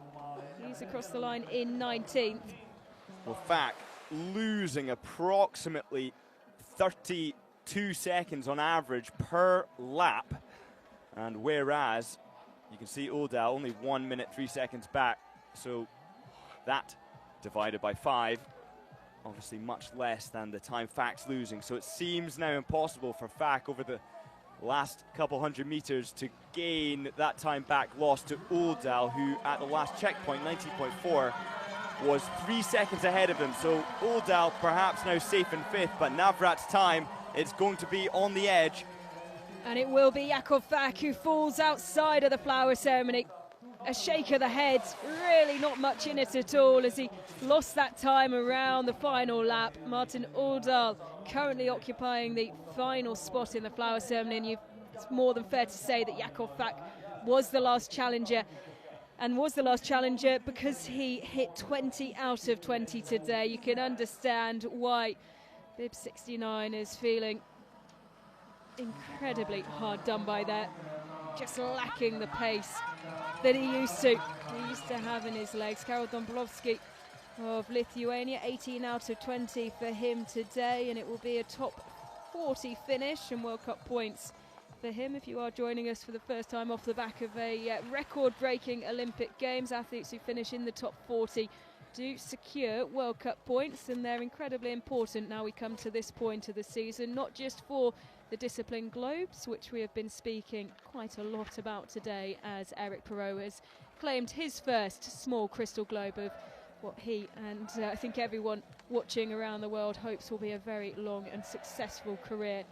He's across the line in 19th.
Well, Fak losing approximately 32 seconds on average per lap, and whereas you can see Uldal only 1 minute 3 seconds back, so that divided by 5, obviously much less than the time Fak's losing. So it seems now impossible for Fak over the last couple hundred meters to gain that time back lost to Uldal, who at the last checkpoint, 19.4, was 3 seconds ahead of him. So Oldal perhaps now safe in 5th, but Navrat's time, it's going to be on the edge.
And it will be Jakov Fak who falls outside of the flower ceremony. A shake of the head, really not much in it at all as he lost that time around the final lap. Martin Oldal currently occupying the final spot in the flower ceremony, and it's more than fair to say that Jakov Fak was the last challenger, and was the last challenger because he hit 20 out of 20 today. You can understand why Bib 69 is feeling incredibly hard done by there, just lacking the pace that he used to have in his legs. Karol Dombrovski of Lithuania, 18 out of 20 for him today, and it will be a top 40 finish and World Cup points for him. If you are joining us for the first time off the back of a record-breaking Olympic Games, athletes who finish in the top 40 do secure World Cup points, and they're incredibly important now we come to this point of the season, not just for the discipline globes, which we have been speaking quite a lot about today, as Eric Perrault has claimed his first small crystal globe of what he and I think everyone watching around the world hopes will be a very long and successful career.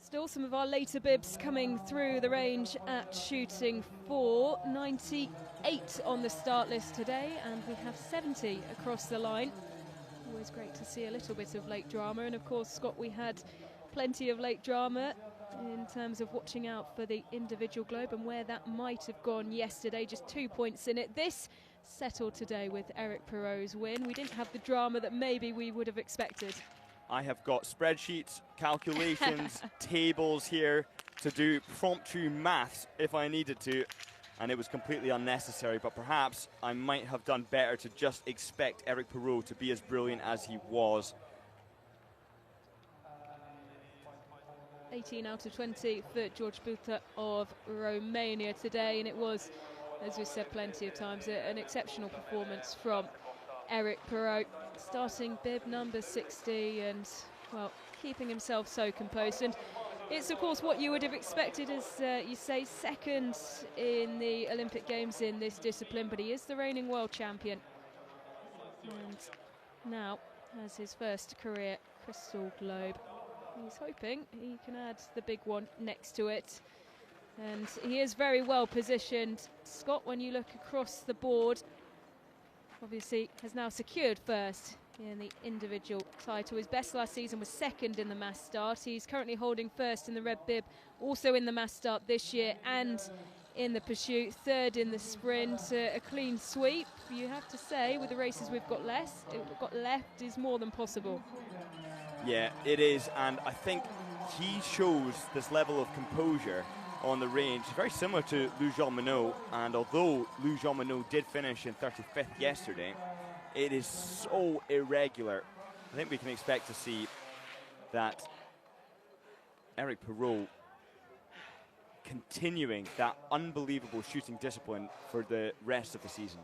Still some of our later bibs coming through the range at shooting 4. 98 on the start list today, and we have 70 across the line. Always great to see a little bit of late drama, and of course, Scott, we had plenty of late drama in terms of watching out for the individual globe and where that might have gone yesterday. Just 2 points in it. This settled today with Eric Perrault's win. We didn't have the drama that maybe we would have expected.
I have got spreadsheets, calculations, tables here to do promptu maths if I needed to, and it was completely unnecessary, but perhaps I might have done better to just expect Eric Perrault to be as brilliant as he was.
18 out of 20 for George Buta of Romania today, and it was, as we said plenty of times, an exceptional performance from Eric Perrault, starting bib number 60 and, well, keeping himself so composed. And it's, of course, what you would have expected, as you say, second in the Olympic Games in this discipline, but he is the reigning world champion. And now has his first career crystal globe. He's hoping he can add the big one next to it. And he is very well positioned. Scott, when you look across the board, obviously has now secured first in the individual title. His best last season was second in the mass start. He's currently holding first in the red bib, also in the mass start this year and in the pursuit, third in the sprint. A clean sweep, you have to say, with the races we've got left is more than possible.
Yeah, it is, and I think he shows this level of composure on the range, very similar to Lou Jean Monod, and although Lou Jean Monod did finish in 35th yesterday, it is so irregular. I think we can expect to see that Eric Perrault continuing that unbelievable shooting discipline for the rest of the season.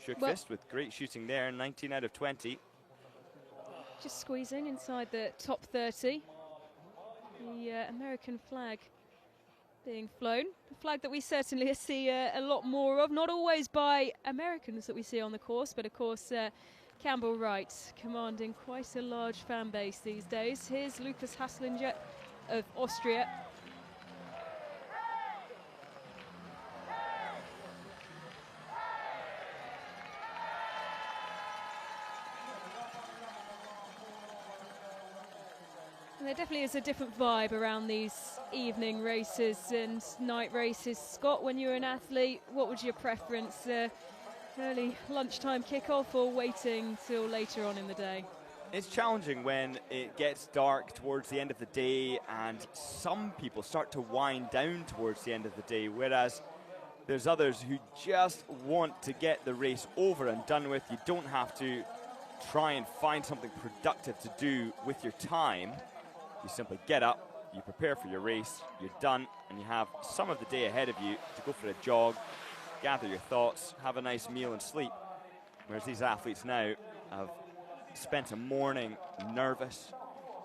Sjökvist with great shooting there, 19 out of 20.
Just squeezing inside the top 30. The American flag being flown, a flag that we certainly see a lot more of, not always by Americans that we see on the course, but of course Campbell Wright commanding quite a large fan base these days. Here's Lukas Haslinger of Austria. There definitely is a different vibe around these evening races and night races. Scott, when you're an athlete, what was your preference? Early lunchtime kickoff or waiting till later on in the day?
It's challenging when it gets dark towards the end of the day and some people start to wind down towards the end of the day, whereas there's others who just want to get the race over and done with. You don't have to try and find something productive to do with your time. You simply get up, you prepare for your race, you're done, and you have some of the day ahead of you to go for a jog, gather your thoughts, have a nice meal and sleep. Whereas these athletes now have spent a morning nervous,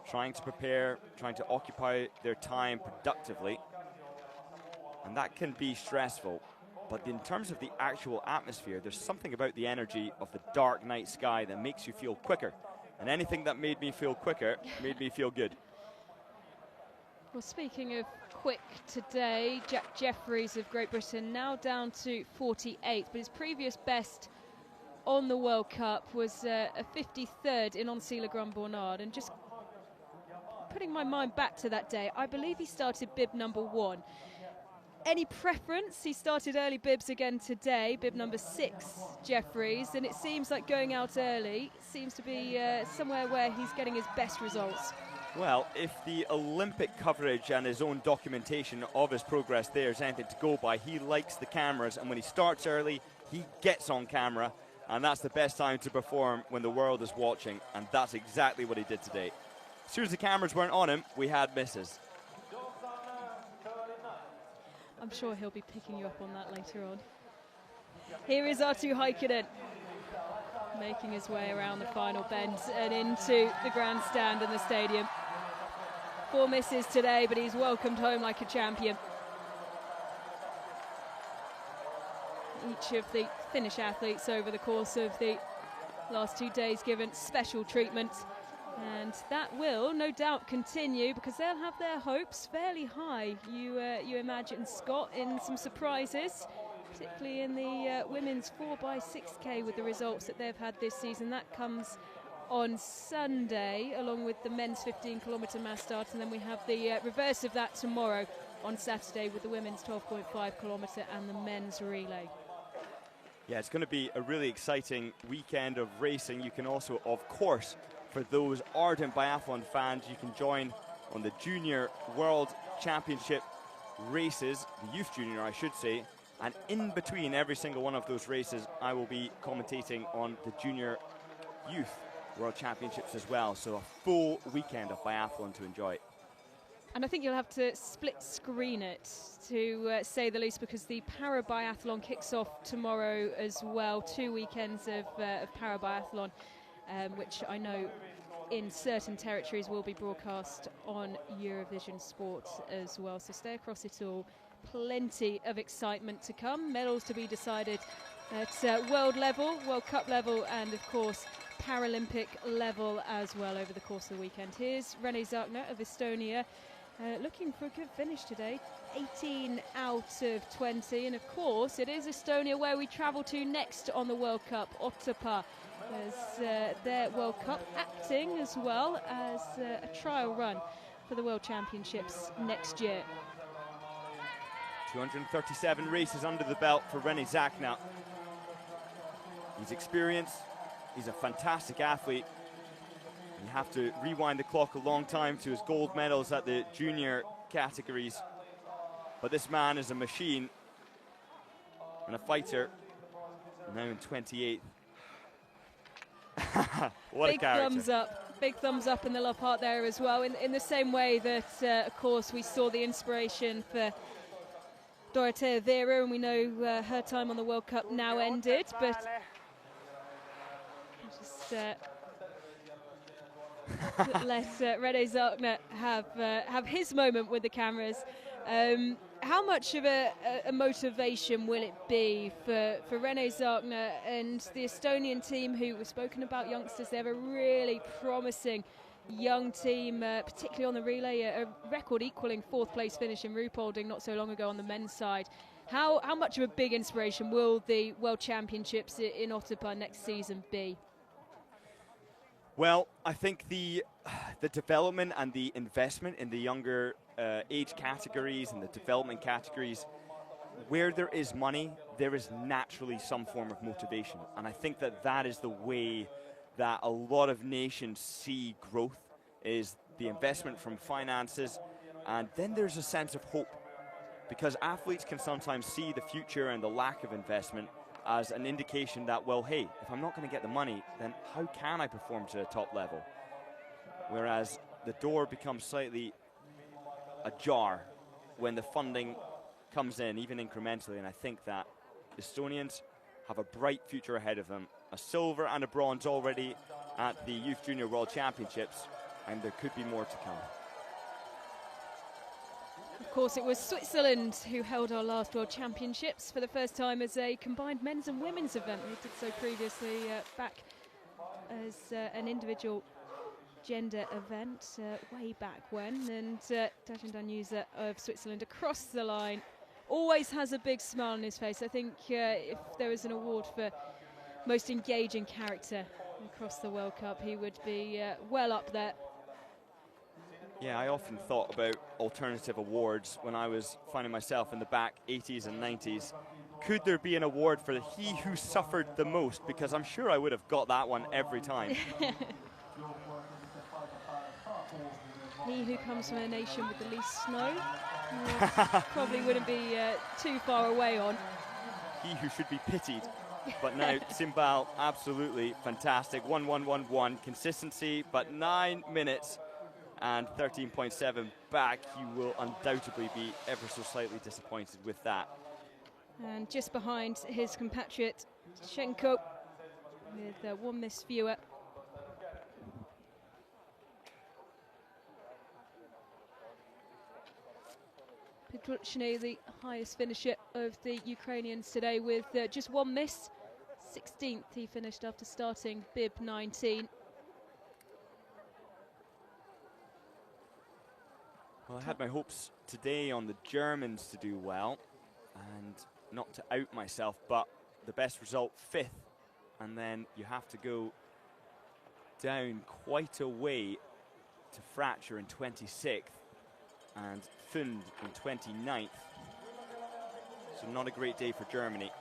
trying to prepare, trying to occupy their time productively. And that can be stressful. But in terms of the actual atmosphere, there's something about the energy of the dark night sky that makes you feel quicker. And anything that made me feel quicker made me feel good.
Well, speaking of quick today, Jack Jeffries of Great Britain now down to 48, but his previous best on the World Cup was a 53rd in Oncy-le-Grand-Bornard. And just putting my mind back to that day, I believe he started bib number 1. Any preference? He started early bibs again today, bib number 6, Jeffries, and it seems like going out early seems to be somewhere where he's getting his best results.
Well, if the Olympic coverage and his own documentation of his progress there is anything to go by, he likes the cameras, and when he starts early, he gets on camera, and that's the best time to perform when the world is watching, and that's exactly what he did today. As soon as the cameras weren't on him, we had misses.
I'm sure he'll be picking you up on that later on. Here is Arttu Heikkinen, making his way around the final bend and into the grandstand in the stadium. 4 misses today, but he's welcomed home like a champion. Each of the Finnish athletes over the course of the last 2 days given special treatment. And that will no doubt continue because they'll have their hopes fairly high. You imagine, Scott, in some surprises, particularly in the women's 4x6K with the results that they've had this season. That comes on Sunday, along with the men's 15-kilometre mass start, and then we have the reverse of that tomorrow on Saturday with the women's 12.5-kilometre and the men's relay.
Yeah, it's going to be a really exciting weekend of racing. You can also, of course, for those ardent biathlon fans, you can join on the Junior World Championship races, the Youth Junior, I should say, and in between every single one of those races, I will be commentating on the Junior Youth World Championships as well. So a full weekend of biathlon to enjoy.
And I think you'll have to split screen it, to say the least, because the para-biathlon kicks off tomorrow as well. 2 weekends of para-biathlon, which I know in certain territories will be broadcast on Eurovision Sport as well. So stay across it all. Plenty of excitement to come. Medals to be decided at world level, World Cup level, and of course Paralympic level as well over the course of the weekend. Here's Rene Zachner of Estonia, looking for a good finish today. 18 out of 20, and of course it is Estonia where we travel to next on the World Cup. Otepää as their World Cup, acting as well as a trial run for the World Championships next year.
237 races under the belt for Rene Zachner. He's experienced, he's a fantastic athlete. You have to rewind the clock a long time to his gold medals at the junior categories. But this man is a machine and a fighter, now in 28th. What
big
a character.
Thumbs up, big thumbs up in the love heart there as well, in the same way that of course we saw the inspiration for Dorothea Vera, and we know her time on the World Cup now ended, but just let Rene Zachner have his moment with the cameras. How much of a motivation will it be for Rene Zachner and the Estonian team, who we've spoken about youngsters? They have a really promising young team, particularly on the relay, a record-equaling 4th place finish in Ruhpolding not so long ago on the men's side. How much of a big inspiration will the World Championships in Otepää next season be?
Well, I think the development and the investment in the younger age categories and the development categories, where there is money, there is naturally some form of motivation. And I think that is the way that a lot of nations see growth, is the investment from finances, and then there's a sense of hope, because athletes can sometimes see the future and the lack of investment as an indication that, well, hey, if I'm not going to get the money, then how can I perform to a top level? Whereas the door becomes slightly ajar when the funding comes in, even incrementally, and I think that Estonians have a bright future ahead of them. A silver and a bronze already at the Youth Junior World Championships, and there could be more to come.
Of course, it was Switzerland who held our last World Championships for the first time as a combined men's and women's event. They did so previously back as an individual gender event way back when. And Dajan Danusa of Switzerland across the line always has a big smile on his face. I think if there was an award for most engaging character across the World Cup, he would be well up there.
Yeah, I often thought about alternative awards when I was finding myself in the back 80s and 90s. Could there be an award for he who suffered the most? Because I'm sure I would have got that one every time.
He who comes from a nation with the least snow probably wouldn't be too far away on.
He who should be pitied. But now, Simbal, absolutely fantastic. 1-1-1-1, consistency, but 9 minutes and 13.7 back. He will undoubtedly be ever so slightly disappointed with that.
And just behind his compatriot, Schenko, with one missed viewer. Petrushny, the highest finisher of the Ukrainians today, with just one miss. 16th he finished after starting bib 19.
Well, I had my hopes today on the Germans to do well and not to out myself, but the best result, 5th, and then you have to go down quite a way to Fracture in 26th and Fund in 29th. So not a great day for Germany.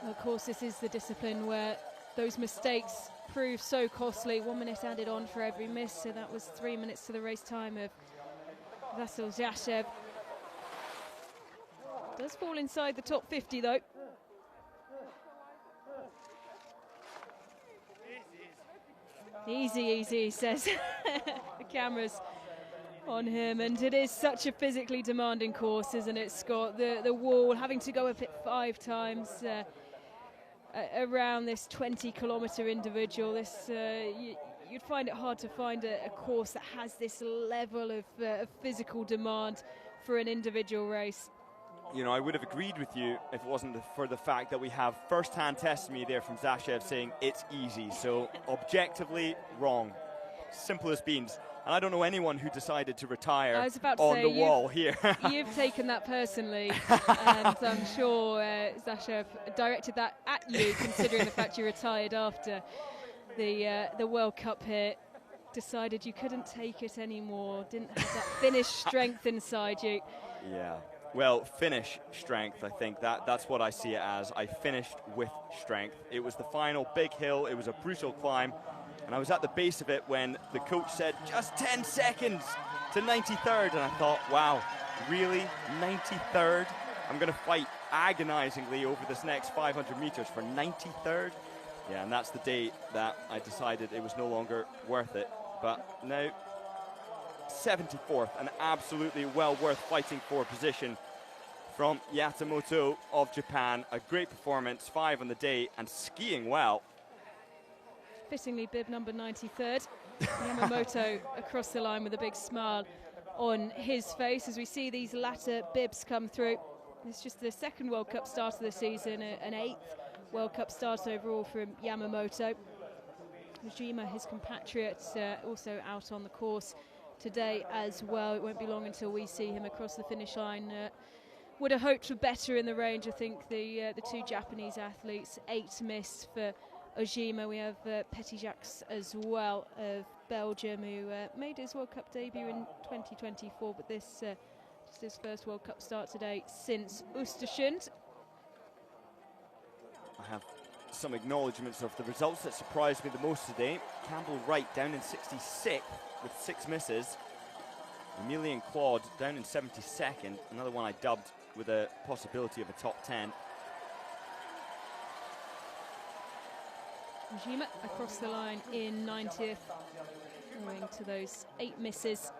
Well, of course, this is the discipline where those mistakes prove so costly. 1 minute added on for every miss, so that was 3 minutes to the race time of Vasyl Zashev. Does fall inside the top 50 though. Easy, easy, he says. The camera's on him, and it is such a physically demanding course, isn't it, Scott? The wall, having to go up it 5 times around this 20-kilometre individual. This you'd find it hard to find a course that has this level of physical demand for an individual race.
You know, I would have agreed with you if it wasn't for the fact that we have first-hand testimony there from Zashev saying it's easy. So objectively wrong. Simple as beans. And I don't know anyone who decided to retire on the wall here.
You've taken that personally, and I'm sure Zashev directed that at you, considering the fact you retired after the World Cup here. Decided you couldn't take it anymore, didn't have that Finnish strength inside you.
Yeah. Well, Finnish strength, I think that's what I see it as. I finished with strength. It was the final big hill. It was a brutal climb. And I was at the base of it when the coach said, just 10 seconds to 93rd. And I thought, wow, really? 93rd? I'm going to fight agonizingly over this next 500 meters for 93rd? Yeah, and that's the day that I decided it was no longer worth it. But now, 74th, and absolutely well worth fighting for position from Yatamoto of Japan. A great performance, 5 on the day, and skiing well.
Fittingly bib number 93rd. Yamamoto across the line with a big smile on his face as we see these latter bibs come through. It's just the second World Cup start of the season, an 8th World Cup start overall from Yamamoto. Ujima, his compatriot, also out on the course today as well. It won't be long until we see him across the finish line. Would have hoped for better in the range. I think the 2 Japanese athletes, 8 missed for Ojima. We have Petitjaks as well of Belgium, who made his World Cup debut in 2024, but this just his first World Cup start today since Östersund.
I have some acknowledgements of the results that surprised me the most today. Campbell Wright down in 66th with 6 misses. Emilian Claude down in 72nd, another one I dubbed with a possibility of a top 10.
Ujima across the line in 90th, owing to those 8 misses.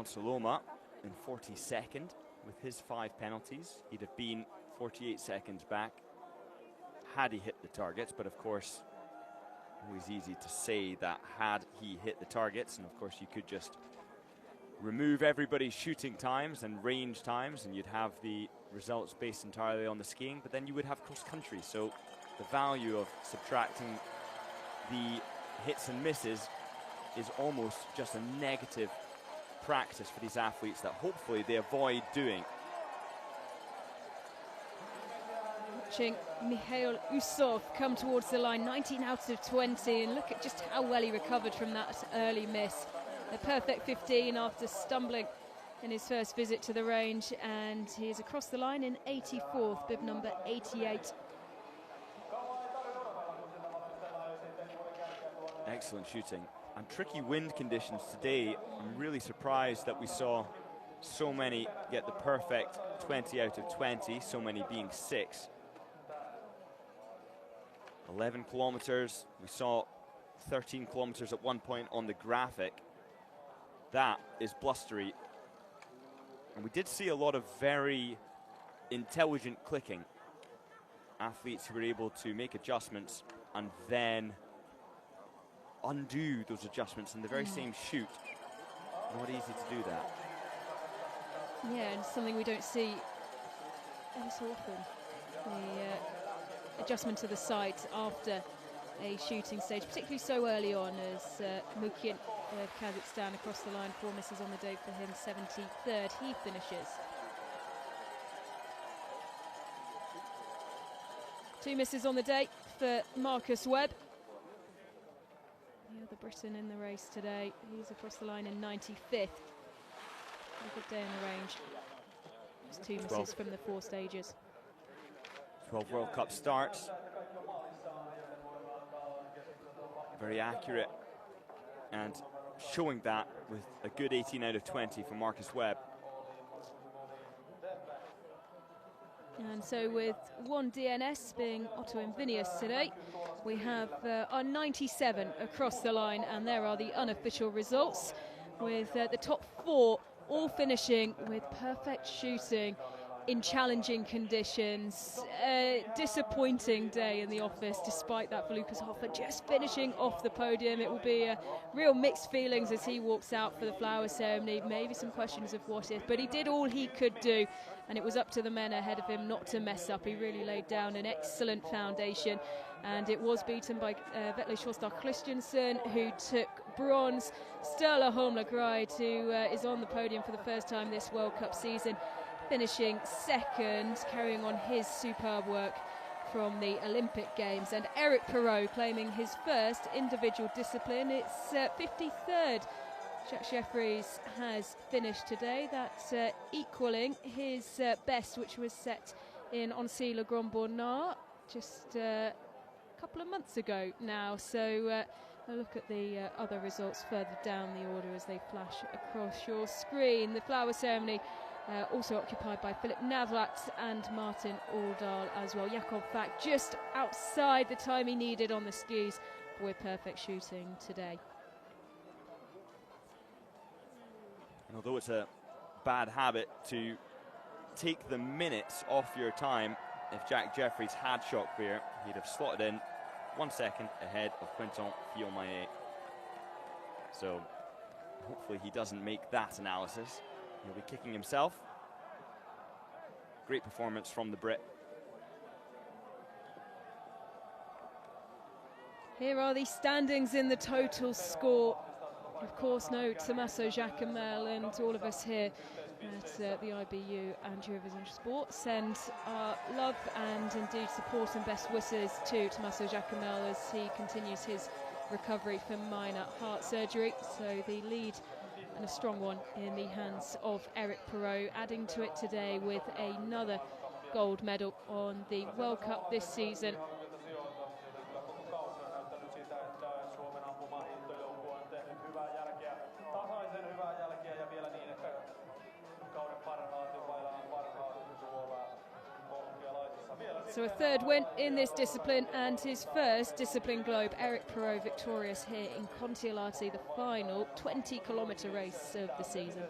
Kontiolahti in 42nd with his 5 penalties. He'd have been 48 seconds back had he hit the targets, but of course, always easy to say that had he hit the targets, and of course you could just remove everybody's shooting times and range times and you'd have the results based entirely on the skiing, but then you would have cross country, so the value of subtracting the hits and misses is almost just a negative practice for these athletes that hopefully they avoid doing.
Watching Mikhail Usov come towards the line, 19 out of 20, and look at just how well he recovered from that early miss. A perfect 15 after stumbling in his first visit to the range, and he is across the line in 84th, bib number 88.
Excellent shooting. And tricky wind conditions today. I'm really surprised that we saw so many get the perfect 20 out of 20, so many being 6. 11 kilometers, we saw 13 kilometers at one point on the graphic. That is blustery. And we did see a lot of very intelligent clicking. Athletes who were able to make adjustments and then undo those adjustments in the very same shoot. Not easy to do that.
Yeah, and something we don't see ever so often. The adjustment to the sight after a shooting stage, particularly so early on, as Mukin of Kazakhstan across the line, 4 misses on the day for him, 73rd he finishes. 2 misses on the day for Marcus Webb. The other Briton in the race today, he's across the line in 95th. A good day in the range. Just 2 misses from the 4 stages.
12 World Cup starts. Very accurate and showing that with a good 18 out of 20 for Marcus Webb.
And so with 1 DNS being Otto Invinius today, we have our 97 across the line, and there are the unofficial results, with the top 4 all finishing with perfect shooting in challenging conditions. A disappointing day in the office despite that for Lucas Hoffer, just finishing off the podium. It will be real mixed feelings as he walks out for the flower ceremony, maybe some questions of what if, but he did all he could do, and it was up to the men ahead of him not to mess up. He really laid down an excellent foundation, and it was beaten by Vetle Sjostad Christiansen, who took bronze. Sturla Holmlegreid, who is on the podium for the first time this World Cup season, finishing 2nd, carrying on his superb work from the Olympic Games. And Eric Perrault claiming his first individual discipline. It's 53rd Jack Jeffries has finished today. That's equaling his best, which was set in Annecy-le-Grand-Bornand just a couple of months ago now. So a look at the other results further down the order as they flash across your screen. The flower ceremony also occupied by Philip Navrat and Martin Aldal as well. Jakob Fack just outside the time he needed on the skis with perfect shooting today.
And although it's a bad habit to take the minutes off your time, if Jack Jeffries had shot clear, he'd have slotted in 1 second ahead of Quentin Fillon-Maillet. So hopefully he doesn't make that analysis. He'll be kicking himself. Great performance from the Brit.
Here are the standings in the total score. Of course, no Tommaso Giacomel, and all of us here at the IBU and Eurovision Sport send our love and indeed support and best wishes to Tommaso Giacomel as he continues his recovery from minor heart surgery. So the lead, and a strong one, in the hands of Eric Perrault, adding to it today with another gold medal on the World Cup this season. So a 3rd win in this discipline and his first discipline globe. Eric Perrault victorious here in Kontiolahti, the final 20-kilometre race of the season.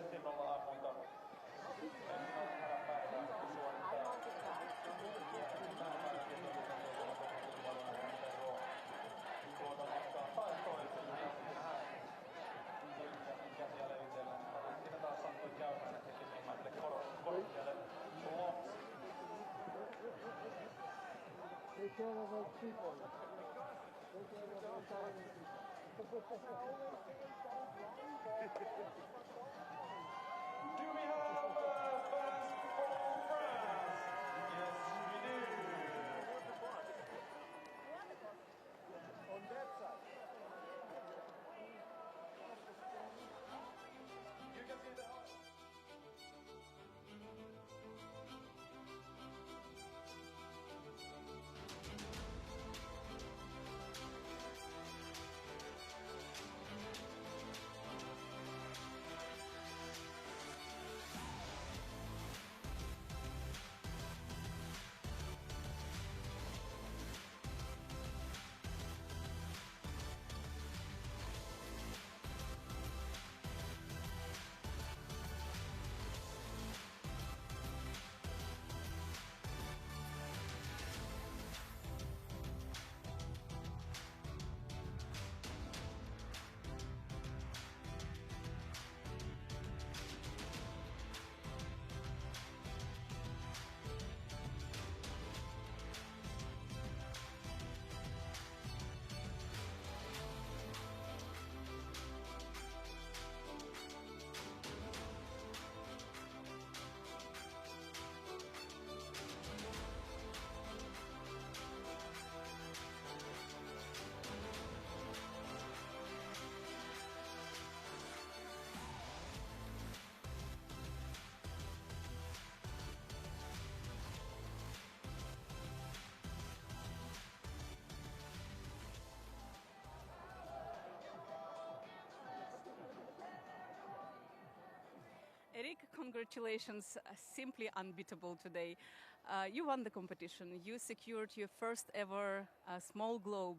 Do we have first from France? Yes, we do.
On that side.
You can see the
Eric, congratulations, simply unbeatable today. You won the competition, you secured your first ever small globe.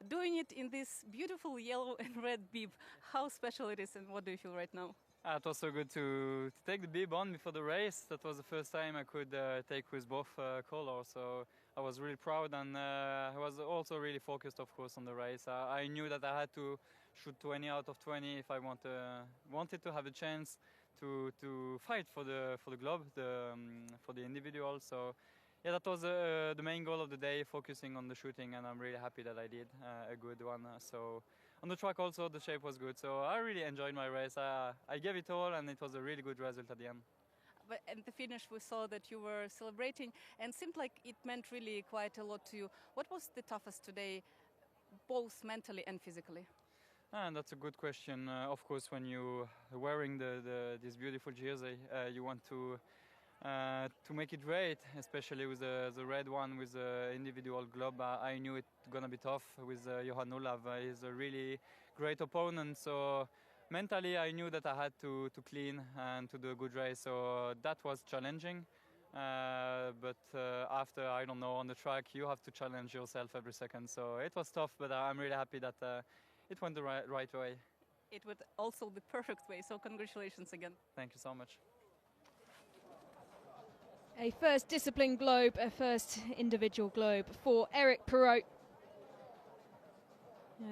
Doing it in this beautiful yellow and red bib, how special it is and what do you feel right now?
It was so good to take the bib on before the race. That was the first time I could take with both colors, so I was really proud and I was also really focused, of course, on the race. I knew that I had to shoot 20 out of 20 if I wanted to have a chance to fight for the globe, for the individual. So yeah, that was the main goal of the day, focusing on the shooting, and I'm really happy that I did a good one. So on the track also the shape was good, so I really enjoyed my race. I gave it all and it was a really good result at the end.
But at the finish we saw that you were celebrating and seemed like it meant really quite a lot to you. What was the toughest today, both mentally and physically?
And that's a good question. Of course, when you are wearing this beautiful jersey, you want to make it great, especially with the red one with the individual globe. I knew it gonna be tough with Johan Olav. He's a really great opponent, so mentally I knew that I had to clean and to do a good race, so that was challenging. But after, I don't know, on the track you have to challenge yourself every second, so it was tough, but I'm really happy that it went the right way.
It was also the perfect way, so congratulations again.
Thank you so much.
A first discipline globe, a first individual globe for Eric Perrault.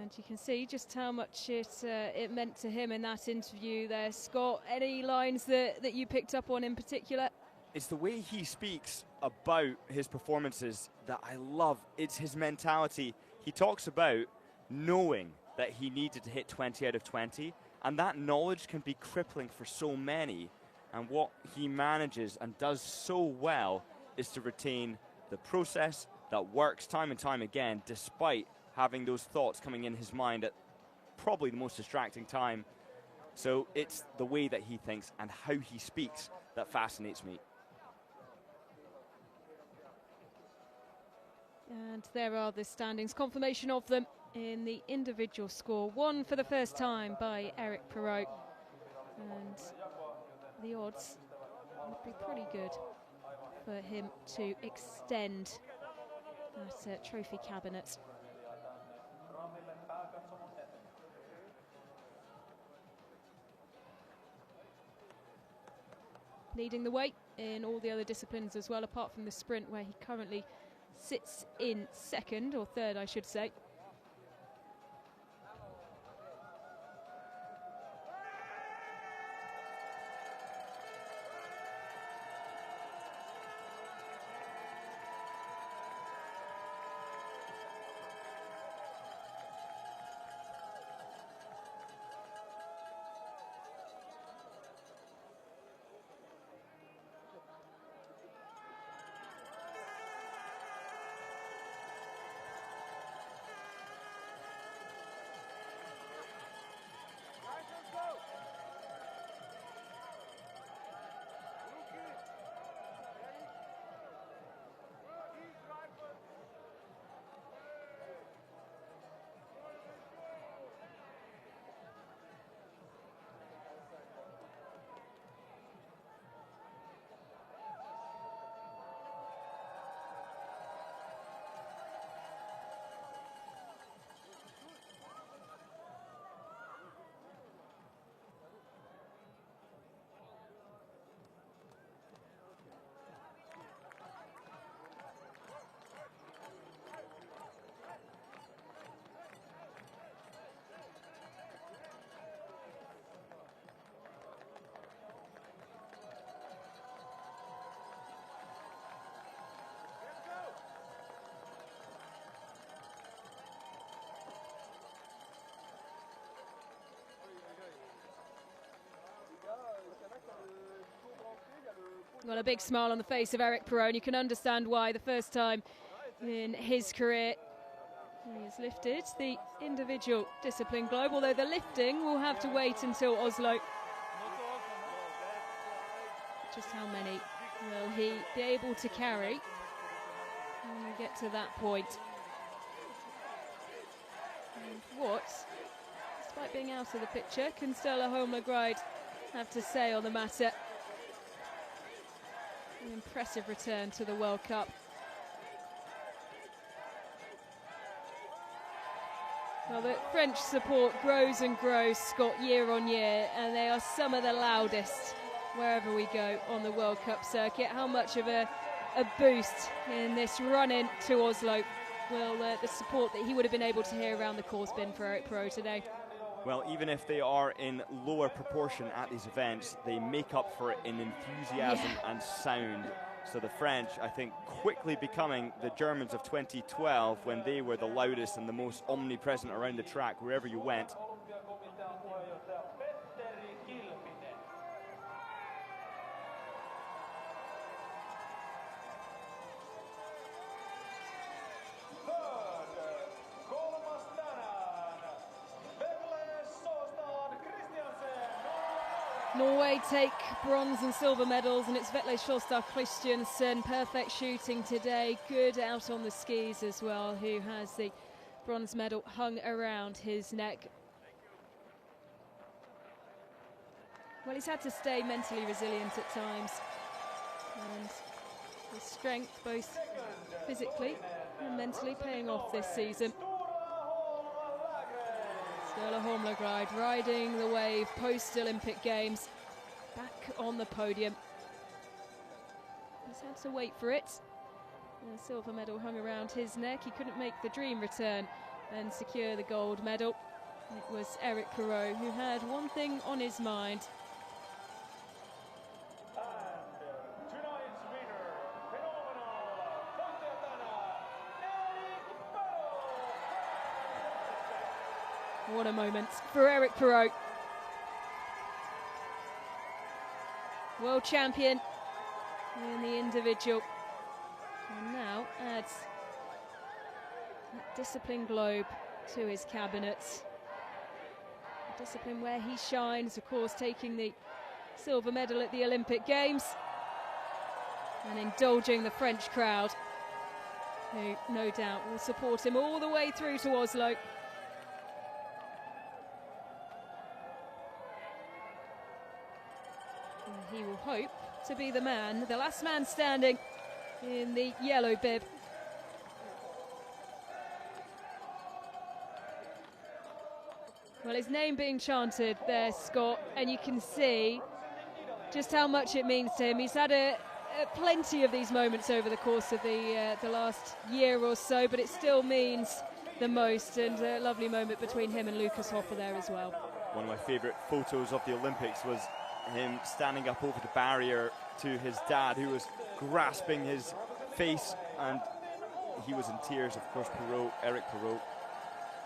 And you can see just how much it meant to him in that interview there. Scott, any lines that you picked up on in particular?
It's the way he speaks about his performances that I love. It's his mentality. He talks about knowing that he needed to hit 20 out of 20, and that knowledge can be crippling for so many. And what he manages and does so well is to retain the process that works time and time again, despite having those thoughts coming in his mind at probably the most distracting time. So it's the way that he thinks and how he speaks that fascinates me.
And there are the standings, confirmation of them in the individual score. Won for the first time by Eric Perrault. And the odds would be pretty good for him to extend that trophy cabinet. Leading the way in all the other disciplines as well, apart from the sprint, where he currently sits in second, or third I should say. Well, a big smile on the face of Eric Perron. You can understand why. The first time in his career he's lifted the individual discipline globe, although the lifting will have to wait until Oslo. Just how many will he be able to carry when we get to that point? And what, despite being out of the picture, can Sturla Holmgren have to say on the matter? An impressive return to the World Cup. Well, the French support grows and grows, Scott, year on year, and they are some of the loudest wherever we go on the World Cup circuit. How much of a boost in this run-in to Oslo will the support that he would have been able to hear around the course been for Eric Perron today?
Well, even if they are in lower proportion at these events, they make up for it in enthusiasm and sound. So the French, I think, quickly becoming the Germans of 2012 when they were the loudest and the most omnipresent around the track wherever you went.
Norway take bronze and silver medals, and it's Vetle Sjåstad Christiansen. Perfect shooting today, good out on the skis as well, who has the bronze medal hung around his neck. Well, he's had to stay mentally resilient at times, and his strength, both physically and mentally, paying off this season. Sturla Holmgren riding the wave post-Olympic Games, back on the podium. He's had to wait for it. The silver medal hung around his neck. He couldn't make the dream return and secure the gold medal. It was Eric Perron who had one thing on his mind. What a moment for Eric Perron. World champion in the individual. And now adds that discipline globe to his cabinet. A discipline where he shines, of course, taking the silver medal at the Olympic Games and indulging the French crowd, who no doubt will support him all the way through to Oslo. He will hope to be the man, the last man standing in the yellow bib. Well, his name being chanted there, Scott, and you can see just how much it means to him. He's had plenty of these moments over the course of the last year or so, but it still means the most, and a lovely moment between him and Lucas Hoffer there as well.
One of my favourite photos of the Olympics was him standing up over the barrier to his dad, who was grasping his face, and he was in tears, of course. Perron, Eric Perron.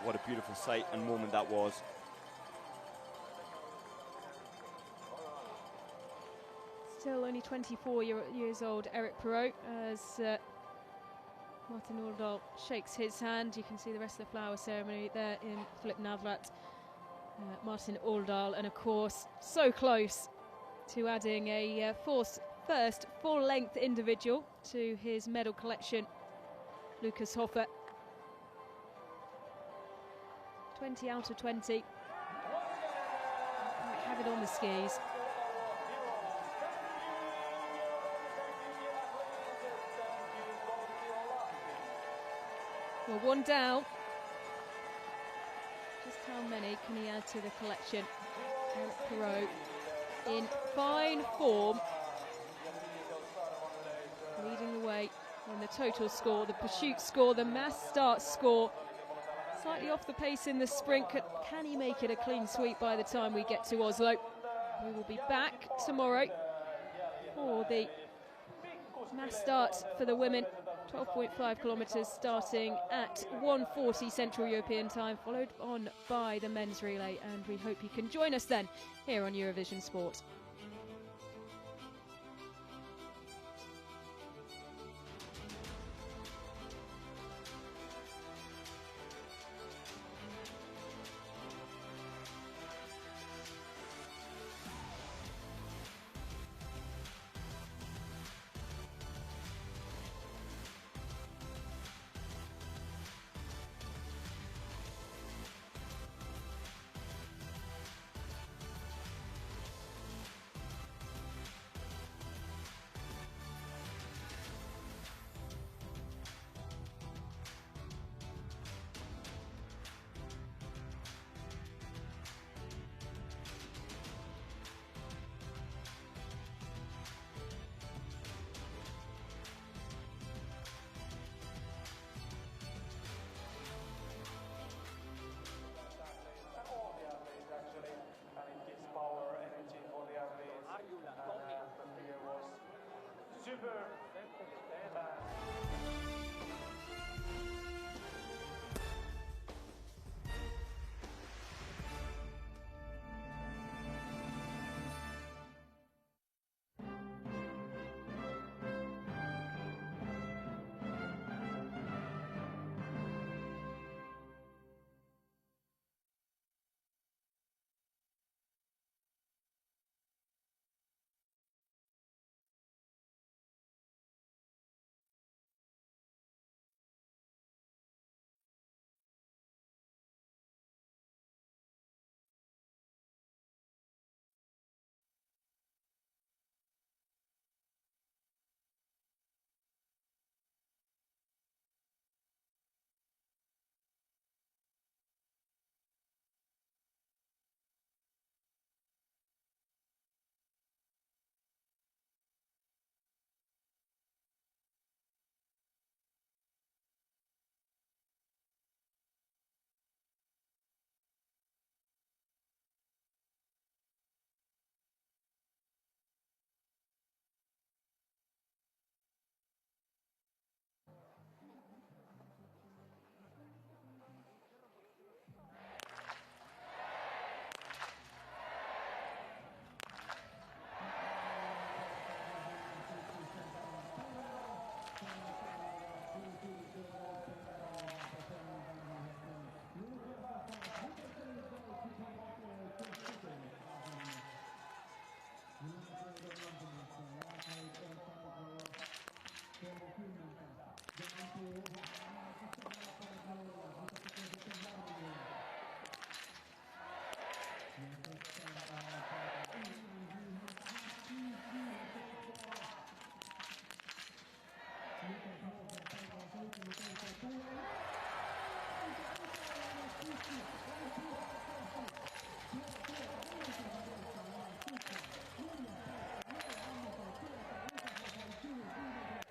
What a beautiful sight and moment that was.
Still only 24 years old, Eric Perron, as Martin Oldal shakes his hand. You can see the rest of the flower ceremony there in Philip Navrat. Martin Oldal, and of course so close to adding a first full-length individual to his medal collection, Lucas Hoffer. 20 out of 20. Have it on the skis. Well, one down. Just how many can he add to the collection? Eric Perron in fine form, leading the way on the total score, the pursuit score, the mass start score. Slightly off the pace in the sprint. Can he make it a clean sweep by the time we get to Oslo? We will be back tomorrow for the mass start for the women. 12.5 kilometres starting at 1:40 Central European time, followed on by the men's relay, and we hope you can join us then here on Eurovision Sport.